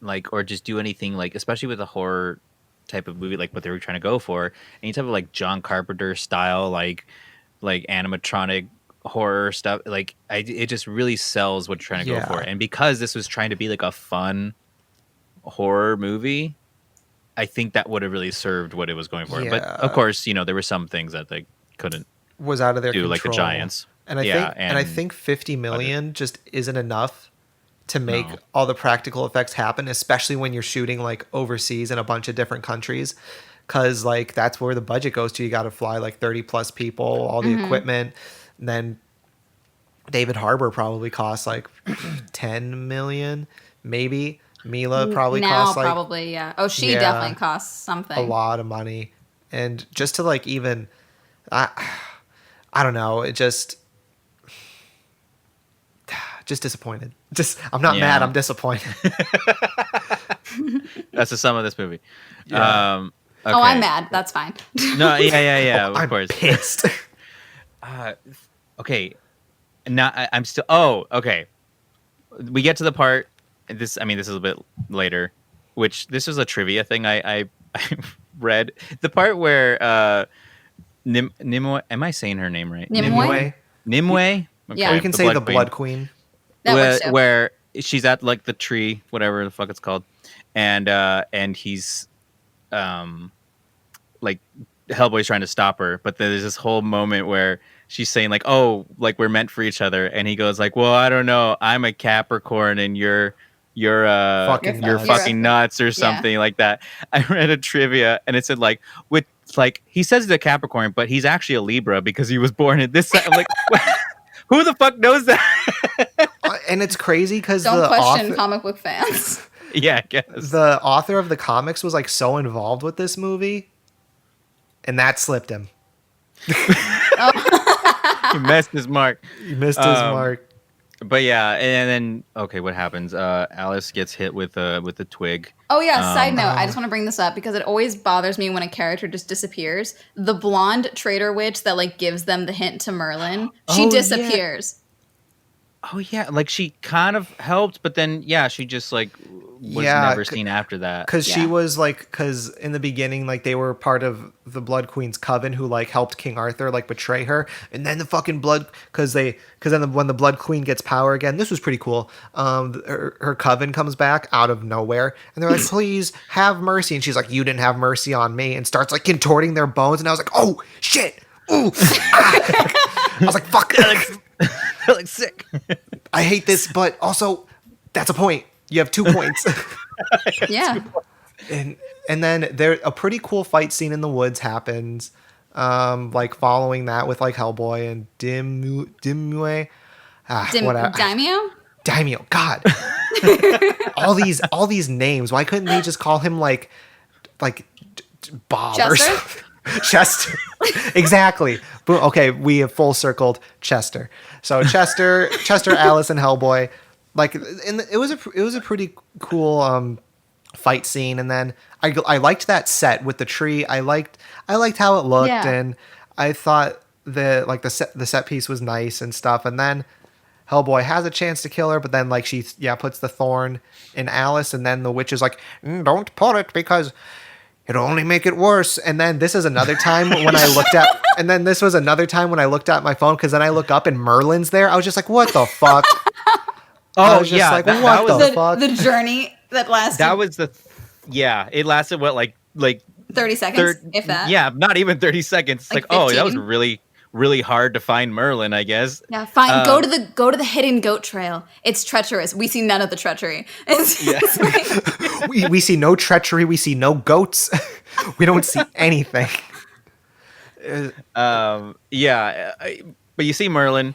like, or just do anything, like, especially with a horror type of movie, like what they were trying to go for, any type of like John Carpenter style, like animatronic horror stuff, like it just really sells what you're trying to go for. And because this was trying to be like a fun horror movie, I think that would have really served what it was going for. But of course, there were some things that they couldn't was out of their control, like the giants. And I think 50 million just isn't enough to make all the practical effects happen, especially when you're shooting like overseas in a bunch of different countries, because like that's where the budget goes to. You got to fly like 30 plus people, all the equipment. And then David Harbour probably costs like 10 million, maybe. Mila probably costs like, probably, yeah. Oh, she definitely costs something. A lot of money. And just to like even, I don't know, it just disappointed. I'm not mad, I'm disappointed. That's the sum of this movie. Yeah. Okay. Oh, I'm mad. That's fine. No, yeah, of course. I'm pissed. Okay. Now I'm still. Oh, okay. We get to the part. This is a bit later, which this was a trivia thing I read. The part where Nimue. Am I saying her name right? Nimue. Okay, Yeah. Or you can say the Blood Queen. Where she's at like the tree, whatever the fuck it's called, and he's like Hellboy's trying to stop her, but there's this whole moment where she's saying like, oh, like we're meant for each other, and he goes like, well, I don't know, I'm a Capricorn and you're fucking nuts or something like that. I read a trivia and it said like, with like he says he's a Capricorn, but he's actually a Libra because he was born in this. I'm like, who the fuck knows that? And it's crazy because don't question comic book fans. Yeah, I guess the author of the comics was like so involved with this movie, and that slipped him. He missed his mark. But yeah, and then okay, what happens? Alice gets hit with a twig. Oh yeah, side note, I just want to bring this up because it always bothers me when a character just disappears. The blonde traitor witch that like gives them the hint to Merlin, she disappears. Oh yeah, like she kind of helped, but then she just like was never seen after that. Because she was like, because in the beginning, like they were part of the Blood Queen's coven who like helped King Arthur like betray her, and then the fucking when the Blood Queen gets power again, this was pretty cool. Her coven comes back out of nowhere, and they're like, please have mercy, and she's like, you didn't have mercy on me, and starts like contorting their bones, and I was like, oh shit, ooh, I was like, fuck. They're like sick. I hate this, but also that's a point. You have 2 points. Yeah. And then a pretty cool fight scene in the woods happens. Like following that with like Hellboy and Dimue. Daimyo. God. all these names. Why couldn't they just call him like Bob Chester? or something? Chester. Exactly. Okay, we have full circled Chester. So Chester, Alice, and Hellboy like, and it was a pretty cool fight scene. And then I liked that set with the tree. I liked how it looked, Yeah. and I thought the set piece was nice and stuff. And then Hellboy has a chance to kill her, but then like she puts the thorn in Alice, and then the witch is like, don't put it because it'll only make it worse. And then this is another time when I looked at, and then this was another time when I looked at my phone, because then I look up and Merlin's there. I was just like, what the fuck? I was just like, what the fuck? The journey that lasted. That was it lasted what, like 30 seconds, if that. Yeah, not even 30 seconds. It's Like like, oh, that 15? was really hard to find Merlin, I guess. Yeah, fine. Go to the hidden goat trail. It's treacherous. We see none of the treachery. It's like, we see no treachery. We see no goats. We don't see anything. But you see Merlin,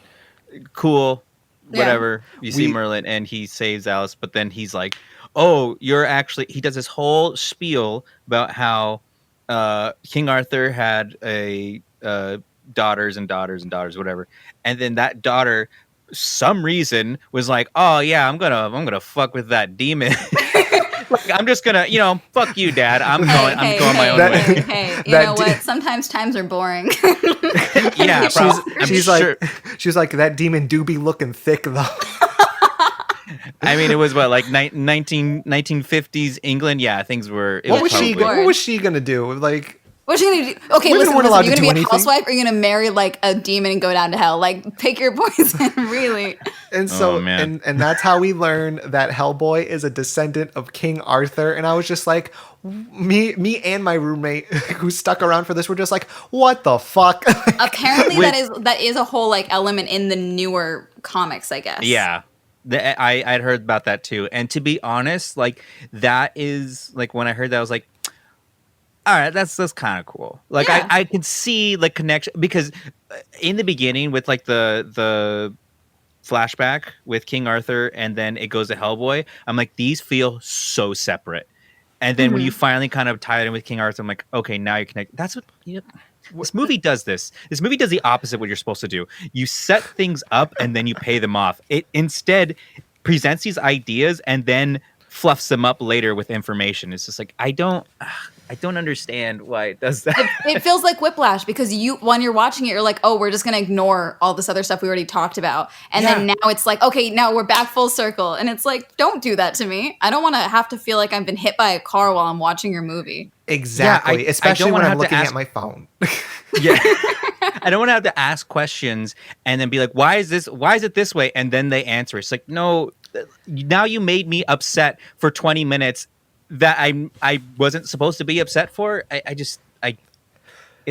cool, whatever. You see Merlin, and he saves Alice, but then he's like, oh, he does this whole spiel about how King Arthur had a daughters and daughters and daughters, whatever, and then that daughter, some reason, was like, oh yeah, I'm gonna fuck with that demon. Like, I'm just gonna, fuck you, Dad. I'm going my own way. Hey, you know what? Sometimes times are boring. Yeah, she's like, that demon do be looking thick though. I mean, it was what, like 1950s England? Yeah, things were. What was she gonna do? Like, what's she gonna do? Okay, women listen. weren't allowed Are you to gonna do be a anything. housewife, or are you gonna marry like a demon and go down to hell? Like, pick your poison, really. And so, Oh, man. and that's how we learn that Hellboy is a descendant of King Arthur. And I was just like, me and my roommate who stuck around for this were just like, what the fuck? Apparently, that is a whole like element in the newer comics, I guess. Yeah. I'd heard about that too. And to be honest, like, that is, like, when I heard that, I was like, all right, that's kind of cool. Like, Yeah. I can see the connection, because in the beginning with like the flashback with King Arthur, and then it goes to Hellboy, I'm like, these feel so separate. And then when you finally kind of tie it in with King Arthur, I'm like, okay, now you connect. That's what this movie does. This movie does the opposite of what you're supposed to do. You set things up and then you pay them off. It instead presents these ideas and then fluffs them up later with information. It's just like, I don't understand why it does that. It feels like Whiplash, because when you're watching it, you're like, oh, we're just gonna ignore all this other stuff we already talked about, and then now it's like, okay, now we're back full circle, and it's like, don't do that to me. I don't want to have to feel like I've been hit by a car while I'm watching your movie. Exactly, Yeah, especially I don't when wanna I'm have to looking ask- at my phone. Yeah. I don't want to have to ask questions and then be like, why is it this way? And then they answer. It's like, no, now you made me upset for 20 minutes that I wasn't supposed to be upset for. It's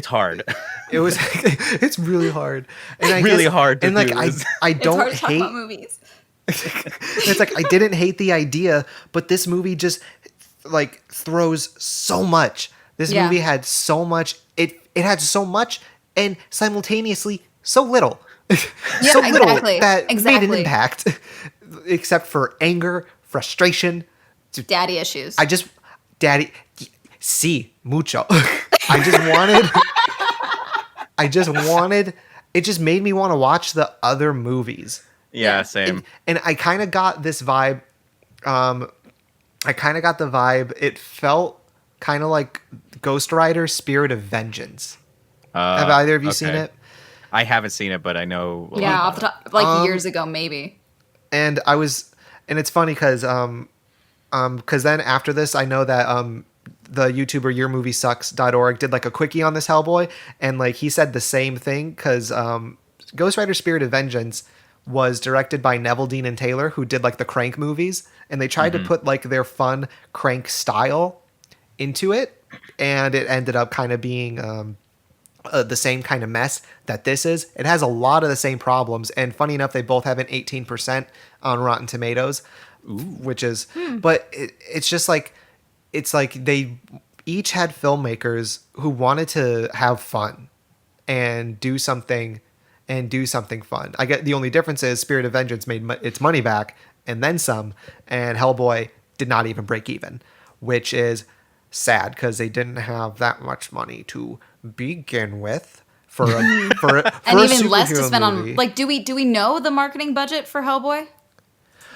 hard. It's really hard. And I Really guess, hard to and like do this. I It's don't hard to talk hate about movies. it's like, I didn't hate the idea, but this movie just like throws so much. This Yeah. movie had so much. It had so much and simultaneously so little. Yeah, so little exactly. that made an Exactly. impact, except for anger, frustration. Daddy issues. Daddy, sí, mucho. It just made me want to watch the other movies. Yeah, same. And I kind of got this vibe. It felt kind of like Ghost Rider: Spirit of Vengeance. Have either of you seen okay. it? I haven't seen it, but I know. a lot yeah, about off the top, like Um, years ago, maybe. And it's funny because then after this, I know that the YouTuber YourMovieSucks.org did like a quickie on this Hellboy, and like he said the same thing, because Ghost Rider: Spirit of Vengeance was directed by Neville Dean and Taylor, who did like the Crank movies, and they tried to put like their fun Crank style into it, and it ended up kind of being the same kind of mess that this is. It has a lot of the same problems, and funny enough, they both have an 18% on Rotten Tomatoes, which is, but it's just like, it's like they each had filmmakers who wanted to have fun and do something fun. I get the only difference is Spirit of Vengeance made its money back and then some, and Hellboy did not even break even, which is sad because they didn't have that much money to begin with for a And even less to superhero spend movie. on, like, do we know the marketing budget for Hellboy?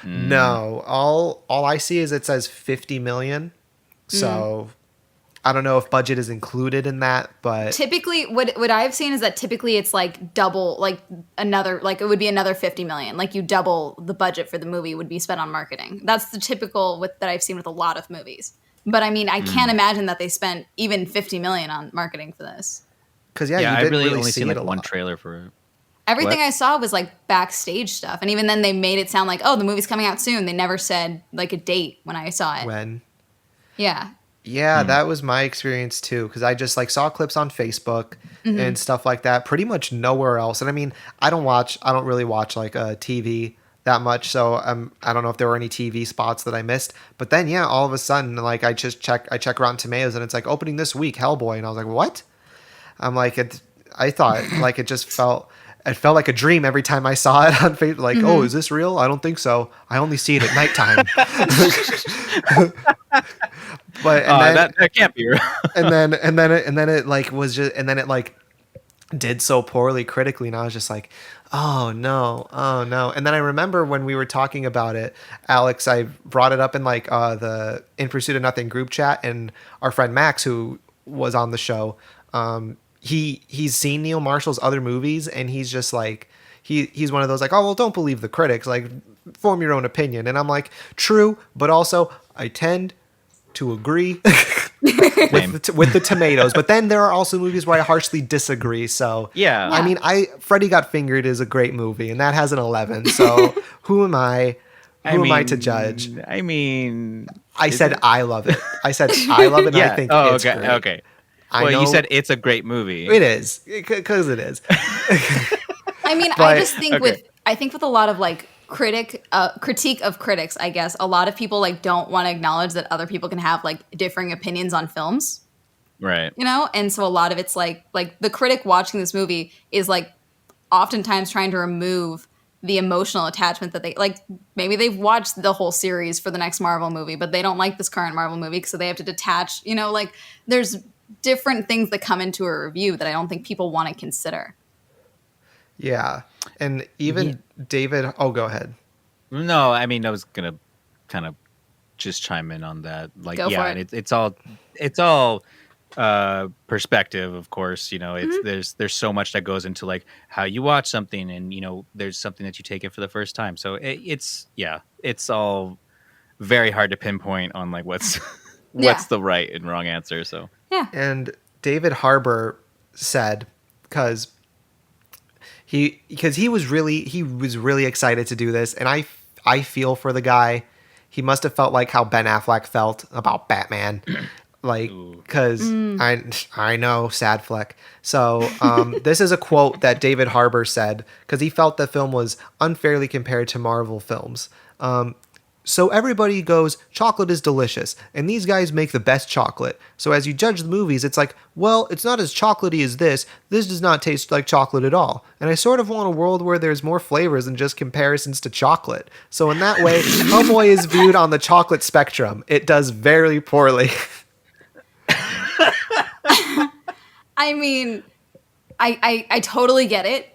No, all I see is it says 50 million. So I don't know if budget is included in that, but Typically, what I've seen is that typically it's like double, like another, like it would be another 50 million. Like you double the budget for the movie would be spent on marketing. That's the typical that I've seen with a lot of movies. But I mean, I can't imagine that they spent even 50 million on marketing for this. because Yeah, you I didn't really really only see seen it like a one lot. trailer for it. Everything What? I saw was like backstage stuff. And even then they made it sound like, oh, the movie's coming out soon. They never said like a date when I saw it. When Yeah. Yeah, that was my experience too. Because I just like saw clips on Facebook and stuff like that. Pretty much nowhere else. And I mean, I don't really watch like TV that much. So I don't know if there were any TV spots that I missed. But then yeah, all of a sudden, like I check Rotten Tomatoes and it's like opening this week, Hellboy, and I was like, what? I'm like, I thought like it felt like a dream every time I saw it on Facebook. Like, oh, is this real? I don't think so. I only see it at nighttime. But That can't be real. and then it like was just and then it like did so poorly critically, and I was just like, oh no. And then I remember when we were talking about it, Alex, I brought it up in like the In Pursuit of Nothing group chat, and our friend Max, who was on the show, he's seen Neil Marshall's other movies, and he's just like he's one of those like, oh well, don't believe the critics, like form your own opinion. And I'm like, true, but also I tend to agree with the tomatoes, but then there are also movies where I harshly disagree. So Yeah. I mean, Freddy Got Fingered is a great movie, and that has an 11. So who am I? Who am I to judge? I mean, I said I love it. I said I love it. And yeah. I think Oh, it's okay. great. Okay. I Well, know you said it's a great movie. it is because it is. I mean, But- I just think okay. with a lot of like critique of critics, I guess a lot of people like don't want to acknowledge that other people can have like differing opinions on films, Right. you know? And so a lot of it's like the critic watching this movie is like oftentimes trying to remove the emotional attachment that they like. Maybe they've watched the whole series for the next Marvel movie, but they don't like this current Marvel movie, so they have to detach, you know, like there's different things that come into a review that I don't think people want to consider. Yeah, and even David. Oh, go ahead. No, I mean, I was gonna kind of just chime in on that. Like, Go yeah, for and it. it's all perspective, of course. You know, there's so much that goes into like how you watch something, and you know, there's something that you take in for the first time. So it's all very hard to pinpoint on like what's Yeah. the right and wrong answer. So Yeah. And David Harbour said, because he was really excited to do this, and I feel for the guy. He must have felt like how Ben Affleck felt about Batman, like because I know sad fleck. So this is a quote that David Harbour said because he felt the film was unfairly compared to Marvel films. So everybody goes, chocolate is delicious, and these guys make the best chocolate. So as you judge the movies, it's like, well, it's not as chocolatey as this. This does not taste like chocolate at all. And I sort of want a world where there's more flavors than just comparisons to chocolate. So in that way, Hellboy is viewed on the chocolate spectrum. It does very poorly. I mean, I totally get it.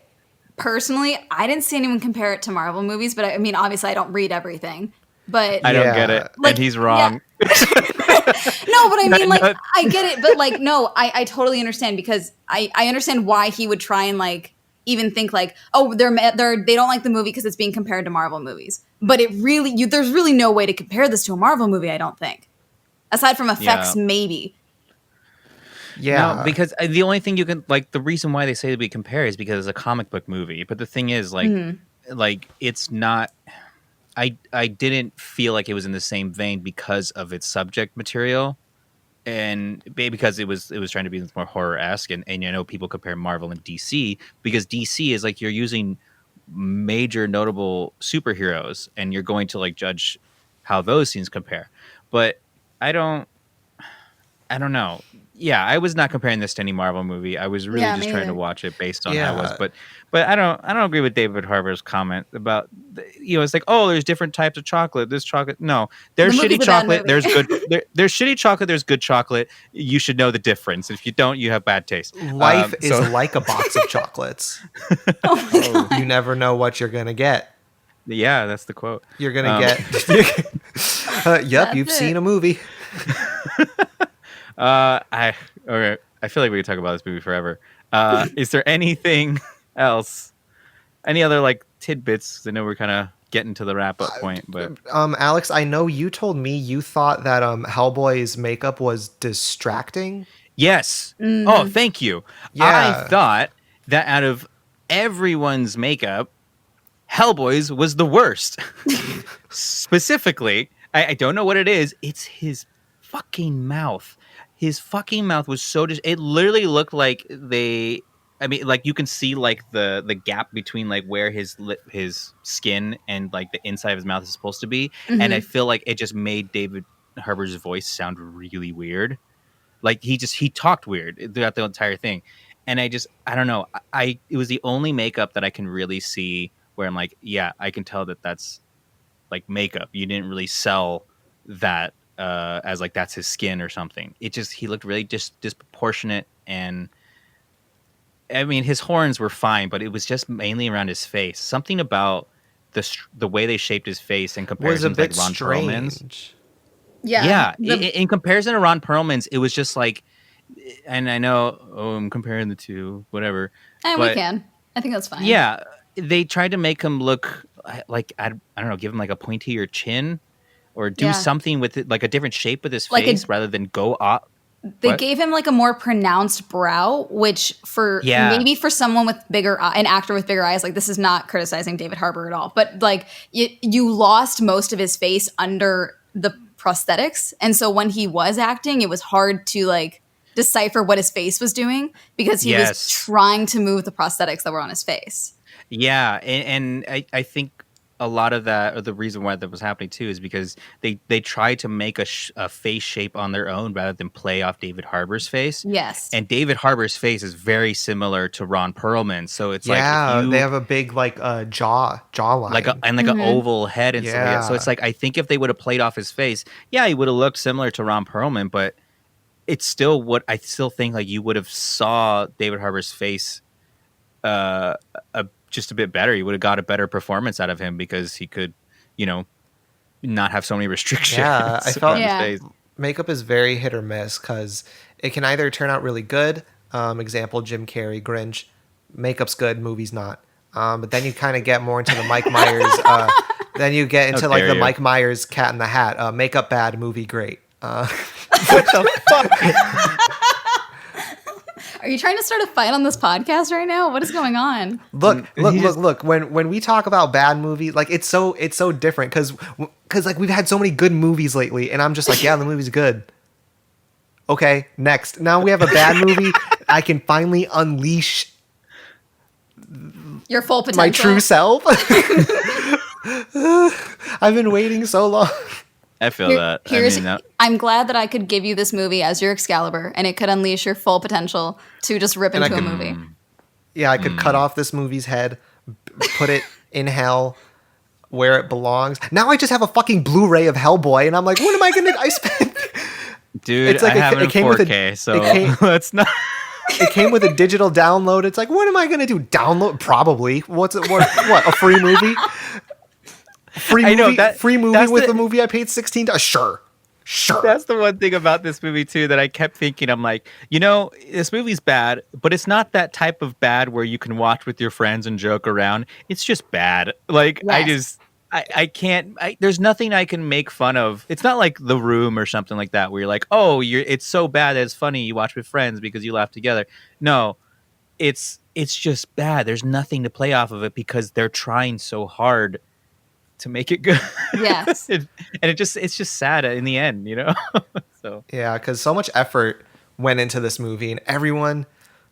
Personally, I didn't see anyone compare it to Marvel movies, but I mean, obviously, I don't read everything. But I don't Yeah. get it, Like, and he's wrong. No, but I mean, like, not- I get it, but like, no, I totally understand because I understand why he would try and like even think like, oh, they don't like the movie because it's being compared to Marvel movies. But it really, there's really no way to compare this to a Marvel movie. I don't think, aside from effects, Yeah. maybe. Yeah, No, because the only thing you can like the reason why they say to be compared is because it's a comic book movie. But the thing is, like, like it's not. I didn't feel like it was in the same vein because of its subject material, and because it was trying to be more horror-esque. And you know, people compare Marvel and DC because DC is like you're using major notable superheroes, and you're going to like judge how those scenes compare. But I don't know. Yeah, I was not comparing this to any Marvel movie. I was really Yeah, just me trying to either. watch it based on how it was. Yeah. But I don't agree with David Harbour's comment about you know, it's like, oh, there's different types of chocolate. This chocolate, no, there's The movie's shitty a bad chocolate. movie. There's good. There's shitty chocolate. There's good chocolate. You should know the difference. If you don't, you have bad taste. life is So- like a box of chocolates. Oh my god. You never know what you're gonna get. Yeah, that's the quote. You're gonna get. Yep, That's you've it. seen a movie. I okay. I feel like we could talk about this movie forever. Is there anything else? Any other like tidbits? I know we're kind of getting to the wrap up point, but Alex, I know you told me you thought that Hellboy's makeup was distracting. yes. Oh, Mm-hmm. thank you. I Yeah. thought that out of everyone's makeup, Hellboy's was the worst. Specifically, I don't know what it is. It's his fucking mouth. His fucking mouth was so it literally looked like I mean, like you can see like the gap between like where his skin and like the inside of his mouth is supposed to be, and I Mm-hmm. feel like it just made David Harbour's voice sound really weird. Like he talked weird throughout the entire thing, and I don't know. It was the only makeup that I can really see where I'm like, yeah, I can tell that that's like makeup. You didn't really sell that as like that's his skin or something. He looked really disproportionate, and I mean his horns were fine, but it was just mainly around his face. Something about the way they shaped his face in Was a comparison to bit like Ron Perlman's. strange. Yeah. Yeah, in comparison to Ron Perlman's, it was just like, and I know, I'm comparing the two, whatever, And we but can. I think that's fine. yeah, they tried to make him look like I don't know, give him like a pointier chin or do Yeah. something with it, like a different shape with his Like face rather than go up. They What? gave him like a more pronounced brow, which Yeah. maybe for someone with an actor with bigger eyes, like this is not criticizing David Harbour at all, but like you lost most of his face under the prosthetics, and so when he was acting, it was hard to like decipher what his face was doing because he was Yes. trying to move the prosthetics that were on his face. Yeah, and I think a lot of that, or the reason why that was happening too, is because they tried to make a face shape on their own rather than play off David Harbour's face. Yes. And David Harbour's face is very similar to Ron Perlman, so it's Yeah, like if you they have a big like jawline. like an oval head and stuff like that. So Yeah. it's like I think if they would have played off his face, yeah, he would have looked similar to Ron Perlman, but it's still what I still think like you would have saw David Harbour's face just a bit better. You would have got a better performance out of him because he could, not have so many restrictions. Yeah, I felt- on his Yeah. face. Makeup is very hit or miss because it can either turn out really good. Example: Jim Carrey, Grinch. Makeup's good, movie's not. But then you kind of get more into the Mike Myers. Then you get into How like dare the you. Mike Myers Cat in the Hat. Makeup bad, movie great. What the fuck? Are you trying to start a fight on this podcast right now? What is going on? Look! He just- Look! When we talk about bad movies, like it's so different because like we've had so many good movies lately, and I'm just like, yeah, the movie's good. Okay, next. Now we have a bad movie. I can finally unleash Your full potential. my true self. I've been waiting so long. I feel that. I Here's, mean, that, I'm glad that I could give you this movie as your Excalibur, and it could unleash your full potential to just rip And I into a could- movie. Yeah, I could cut off this movie's head, put it in hell where it belongs. Now I just have a fucking Blu-ray of Hellboy, and I'm like, what am I gonna? I spent. dude, It's like I have it in came with a- 4K, so it came- let's not. It came with a digital download. It's like, what am I gonna do? Download? Probably. What's it? What? A free movie? Free I movie? know, free movie that's with the- the movie I paid $16. Sure. That's the one thing about this movie too that I kept thinking. I'm like, this movie's bad, but it's not that type of bad where you can watch with your friends and joke around. It's just bad. Like Yes. I can't. There's nothing I can make fun of. It's not like The Room or something like that where you're like, oh, it's so bad that it's funny. You watch with friends because you laugh together. No, it's just bad. There's nothing to play off of it because they're trying so hard to make it good. Yes. it's just sad in the end, So Yeah, because so much effort went into this movie, and everyone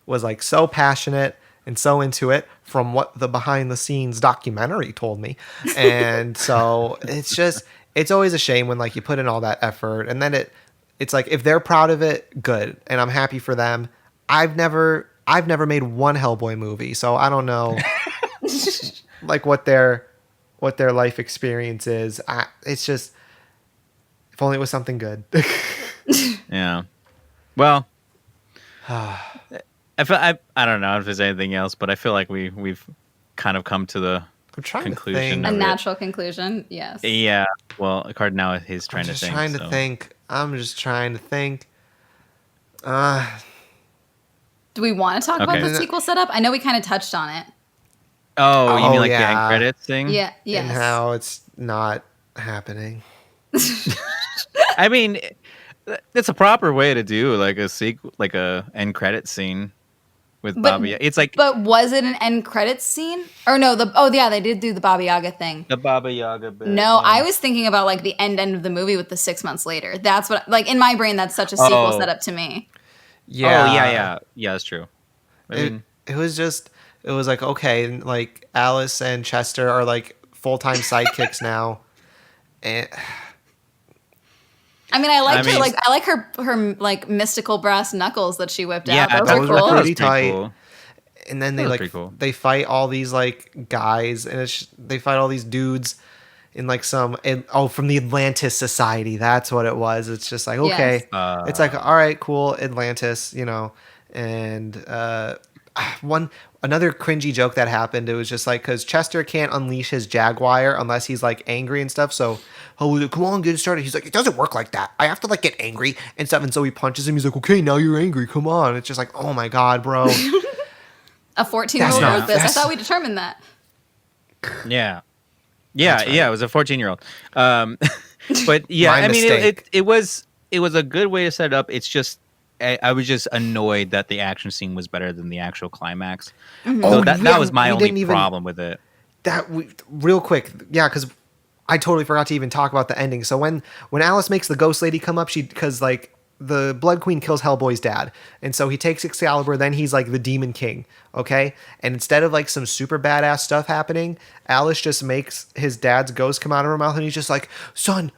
was like so passionate and so into it from what the behind the scenes documentary told me. And so it's always a shame when like you put in all that effort and then it's like if they're proud of it, good. And I'm happy for them. I've never made one Hellboy movie, so I don't know like what their life experience is. It's just if only it was something good. yeah. Well, I don't know if there's anything else, but I feel like we've kind of come to I'm trying conclusion to A think. of it. natural conclusion. Yes. Yeah. Well, Card now is trying to think. I'm just trying to think. Uh, Do we want to talk about Okay. the sequel setup? I know we kind of touched on it. Oh, you Oh, mean like the yeah. end credits thing? Yeah. and Yes. how it's not happening. I mean, it's a proper way to do like a sequel, like a end credit scene with But- Baba Yaga. It's like But was it an end credits scene? Or no? They did do the Baba Yaga thing. the Baba Yaga bit. No, yeah. I was thinking about like the end of the movie with the 6 months later. That's what like in my brain. That's such a sequel Oh. setup to me. Yeah. Oh yeah. That's true. I mean, It was like, okay, like Alice and Chester are like full-time sidekicks now. And I mean, I liked I her mean- like I like her like mystical brass knuckles that she whipped yeah, out. Those those were were cool. pretty tight. cool. and then they That was like pretty cool. they fight all these like guys, and they fight all these dudes in like from the Atlantis Society. That's what it was. It's just like, okay, Yes. it's like, all right, cool, Atlantis, and another cringy joke that happened. It was just like, because Chester can't unleash his Jaguar unless he's like angry and stuff. So, oh, come on, get it started. He's like, it doesn't work like that. I have to like get angry and stuff. And so he punches him. He's like, okay, now you're angry. Come on. It's just like, oh my god, bro. A 14-year-old That's not- wrote this. I that's- thought we determined that. Yeah. That's right. Yeah, it was a 14-year-old. But yeah, My I mean, mistake. it was a good way to set it up. It's just I was just annoyed that the action scene was better than the actual climax. Mm-hmm. So Oh, that yeah, was my we didn't only even- problem with it. Real quick, yeah, because I totally forgot to even talk about the ending. So when Alice makes the ghost lady come up, because like the Blood Queen kills Hellboy's dad, and so he takes Excalibur. Then he's like the Demon King, okay. And instead of like some super badass stuff happening, Alice just makes his dad's ghost come out of her mouth, and he's just like, "Son,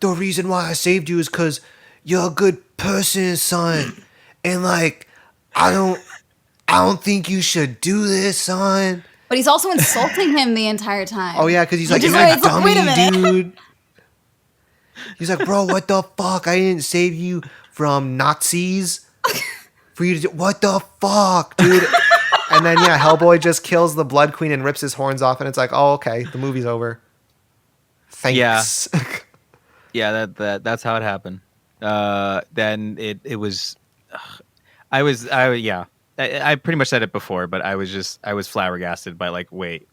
the reason why I saved you is because you're a good person, son, and like I don't think you should do this, son." But he's also insulting him the entire time. Oh yeah, because he's like, Which is "You're why a it's like, wait a dummy, minute." dude. He's like, "Bro, what the fuck? I didn't save you from Nazis for you to do what the fuck, dude." And then yeah, Hellboy just kills the Blood Queen and rips his horns off, and it's like, "Oh, okay, the movie's over." Thanks. Yeah, that's how it happened. Then it was, I pretty much said it before, but I was flabbergasted by like, wait,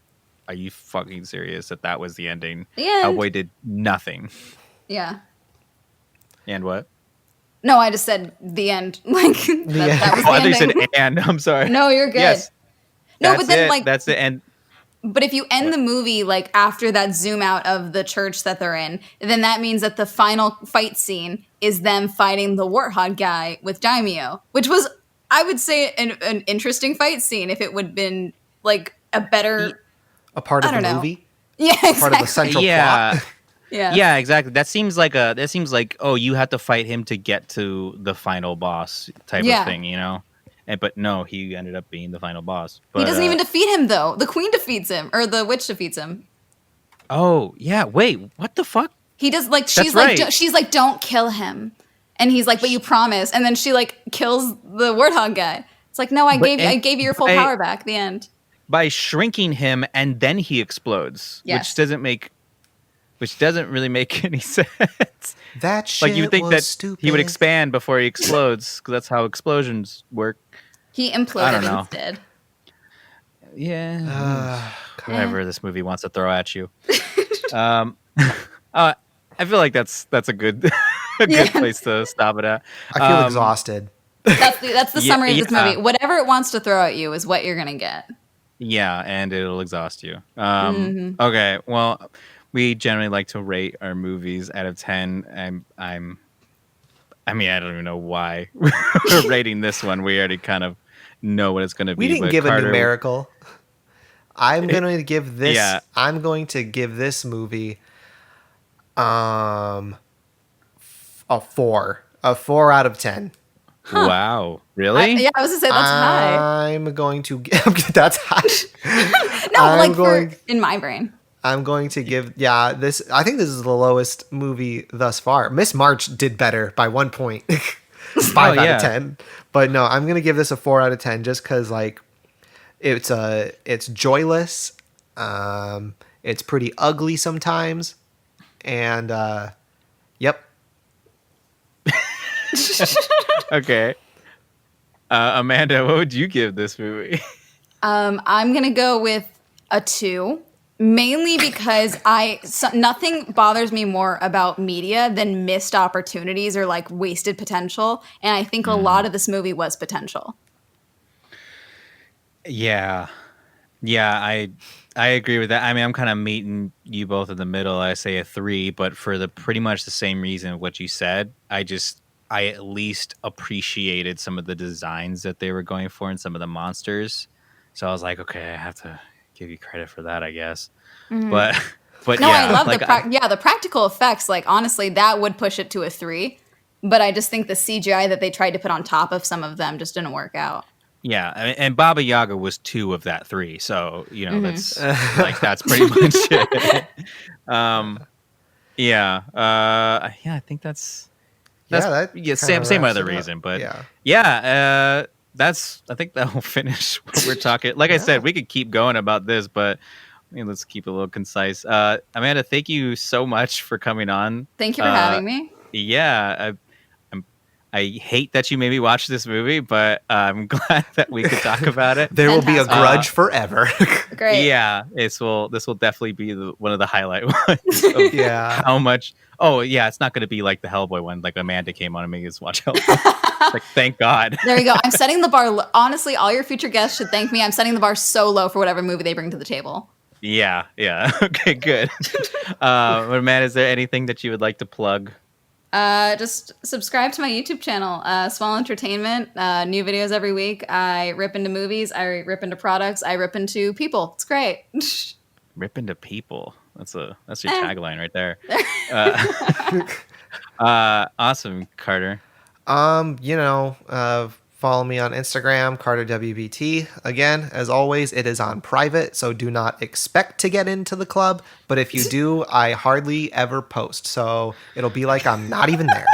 are you fucking serious that was the ending? The end. Hellboy did nothing. Yeah. And what? No, I just said the end. Like end. that was Oh, the I thought you said ending. and. I'm sorry. No, you're good. Yes. No, That's but then it. like That's the end. But if you end the movie like after that zoom out of the church that they're in, then that means that the final fight scene is them fighting the warthog guy with Daimyo, which was, I would say, an interesting fight scene if it would have been like a better. A part of I don't the know. movie, Yeah, exactly. part of the central Yeah. plot. Yeah. Yeah, exactly. That seems like oh, you have to fight him to get to the final boss type Yeah. of thing, But no, he ended up being the final boss. But, He doesn't even defeat him though. The queen defeats him, or the witch defeats him. Oh yeah, wait, what the fuck? He does like she's That's like right. she's like don't kill him, and he's like but you promise, and then she like kills the warthog guy. It's like no, I gave you your full power back. The end. By shrinking him and then he explodes, Yes. which doesn't really make any sense. That shit Like you would think was that stupid. he would expand before he explodes, because that's how explosions work. He I imploded don't know. instead. Yeah. Whatever this movie wants to throw at you. I feel like that's a good a Yeah. good place to stop it at. I feel exhausted. That's the Yeah, summary of this yeah. movie. Whatever it wants to throw at you is what you're gonna get. Yeah, and it'll exhaust you. Mm-hmm. Okay, well, we generally like to rate our movies out of 10. I mean, I don't even know why we're rating this one. We already kind of know what it's going to be. We didn't but give Carter, a numerical. I'm going to give this. Yeah. I'm going to give this movie, a 4. A 4 out of 10. Wow, really? Yeah, I was gonna say that's high. I'm going to give. That's high. No, I'm like going- in my brain. I'm going to give. Yeah, this. I think this is the lowest movie thus far. Miss March did better by 1 point. 5 out yeah. of 10. But no, I'm gonna give this a 4 out of 10 just because like it's joyless. It's pretty ugly sometimes. And yep. Okay. Amanda, what would you give this movie? I'm gonna go with a 2, mainly because nothing bothers me more about media than missed opportunities or like wasted potential, and I think a lot of this movie was potential. Yeah. Yeah, I agree with that. I mean, I'm kind of meeting you both in the middle. I say a 3, but for the pretty much the same reason what you said. I at least appreciated some of the designs that they were going for and some of the monsters. So I was like, okay, I have to give you credit for that, I guess. But No, yeah, I love like the practical effects. Like honestly, that would push it to a 3. But I just think the CGI that they tried to put on top of some of them just didn't work out. yeah, and Baba Yaga was 2 of that 3. So, that's like that's pretty much it. Yeah. I think that's That same kinda wraps other it up. reason, but Yeah. I think that will finish what we're talking. Like I said, we could keep going about this, but let's keep it a little concise. Amanda, thank you so much for coming on. Thank you for having me. Yeah, I hate that you made me watch this movie, but I'm glad that we could talk about it. There will be a Fantastic. grudge forever. Great. Yeah, this will definitely be one of the highlight ones. Of Yeah. how much? Oh yeah, it's not going to be like the Hellboy one. Like Amanda came on and made us watch Hellboy. Like, thank God. There you go. I'm setting the bar. Honestly, all your future guests should thank me. I'm setting the bar so low for whatever movie they bring to the table. Yeah. Okay, good. Amanda, is there anything that you would like to plug? Just subscribe to my YouTube channel, Swell Entertainment. New videos every week. I rip into movies. I rip into products. I rip into people. It's great. Rip into people. That's your tagline right there. Awesome, Carter. Follow me on Instagram, CarterWBT. Again, as always, it is on private, so do not expect to get into the club. But if you do, I hardly ever post, so it'll be like I'm not even there.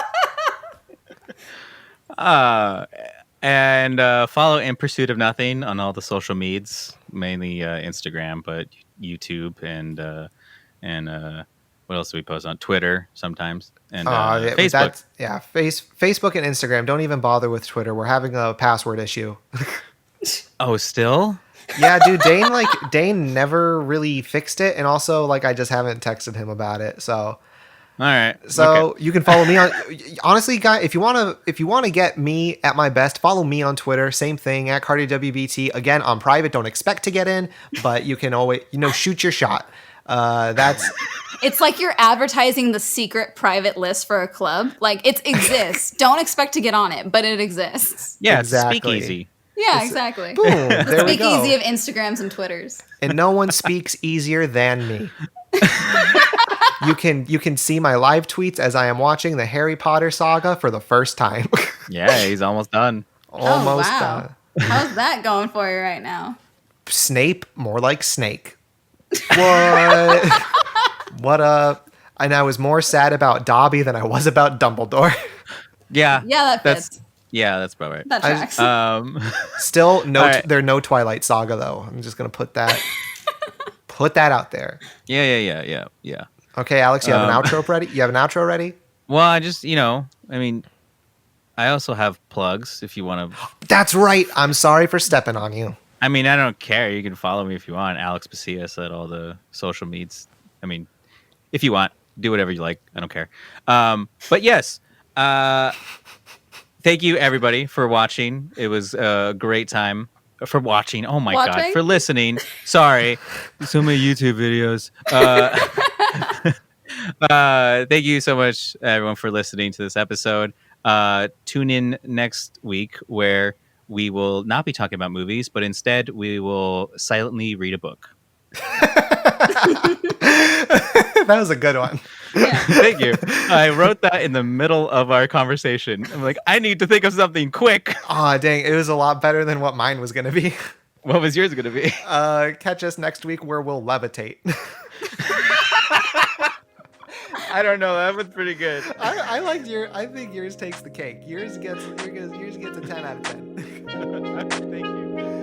And follow In Pursuit of Nothing on all the social medias, mainly Instagram, but YouTube and what else do we post on Twitter sometimes and Facebook. Facebook and Instagram. Don't even bother with Twitter. We're having a password issue. Oh, still? Yeah, dude. Dane never really fixed it, and also I just haven't texted him about it. So. All right. So okay. you can follow me on. Honestly, guys, if you wanna get me at my best, follow me on Twitter. Same thing at CarterWBT. Again, on private. Don't expect to get in, but you can always shoot your shot. That's. It's like you're advertising the secret private list for a club. Like it exists. Don't expect to get on it, but it exists. Yeah, exactly. Speakeasy. Yeah, exactly. Boom. There we go. Speakeasy of Instagrams and Twitters. And no one speaks easier than me. You can see my live tweets as I am watching the Harry Potter saga for the first time. Yeah, he's almost done. Almost wow. done. How's that going for you right now? Snape, more like Snake. What? What up? And I was more sad about Dobby than I was about Dumbledore. Yeah. Yeah, that fits. That's about right. That tracks. Still, right. There's no Twilight Saga though. I'm just gonna put that out there. Yeah. Okay, Alex, you have an outro ready? You have an outro ready? Well, I also have plugs if you want to. That's right. I'm sorry for stepping on you. I mean, I don't care. You can follow me if you want. Alex Pacillas at all the social medias. I mean, if you want, do whatever you like. I don't care. But yes, thank you everybody for watching. It was a great time for watching. Oh my God, for listening. Sorry, so many YouTube videos. Thank you so much, everyone, for listening to this episode. Tune in next week where we will not be talking about movies, but instead we will silently read a book. That was a good one. Yeah. Thank you. I wrote that in the middle of our conversation. I'm like, I need to think of something quick. Aw, dang. It was a lot better than what mine was going to be. What was yours going to be? Catch us next week where we'll levitate. I don't know. That was pretty good. I liked I think yours takes the cake. Yours gets a 10 out of 10. Thank you.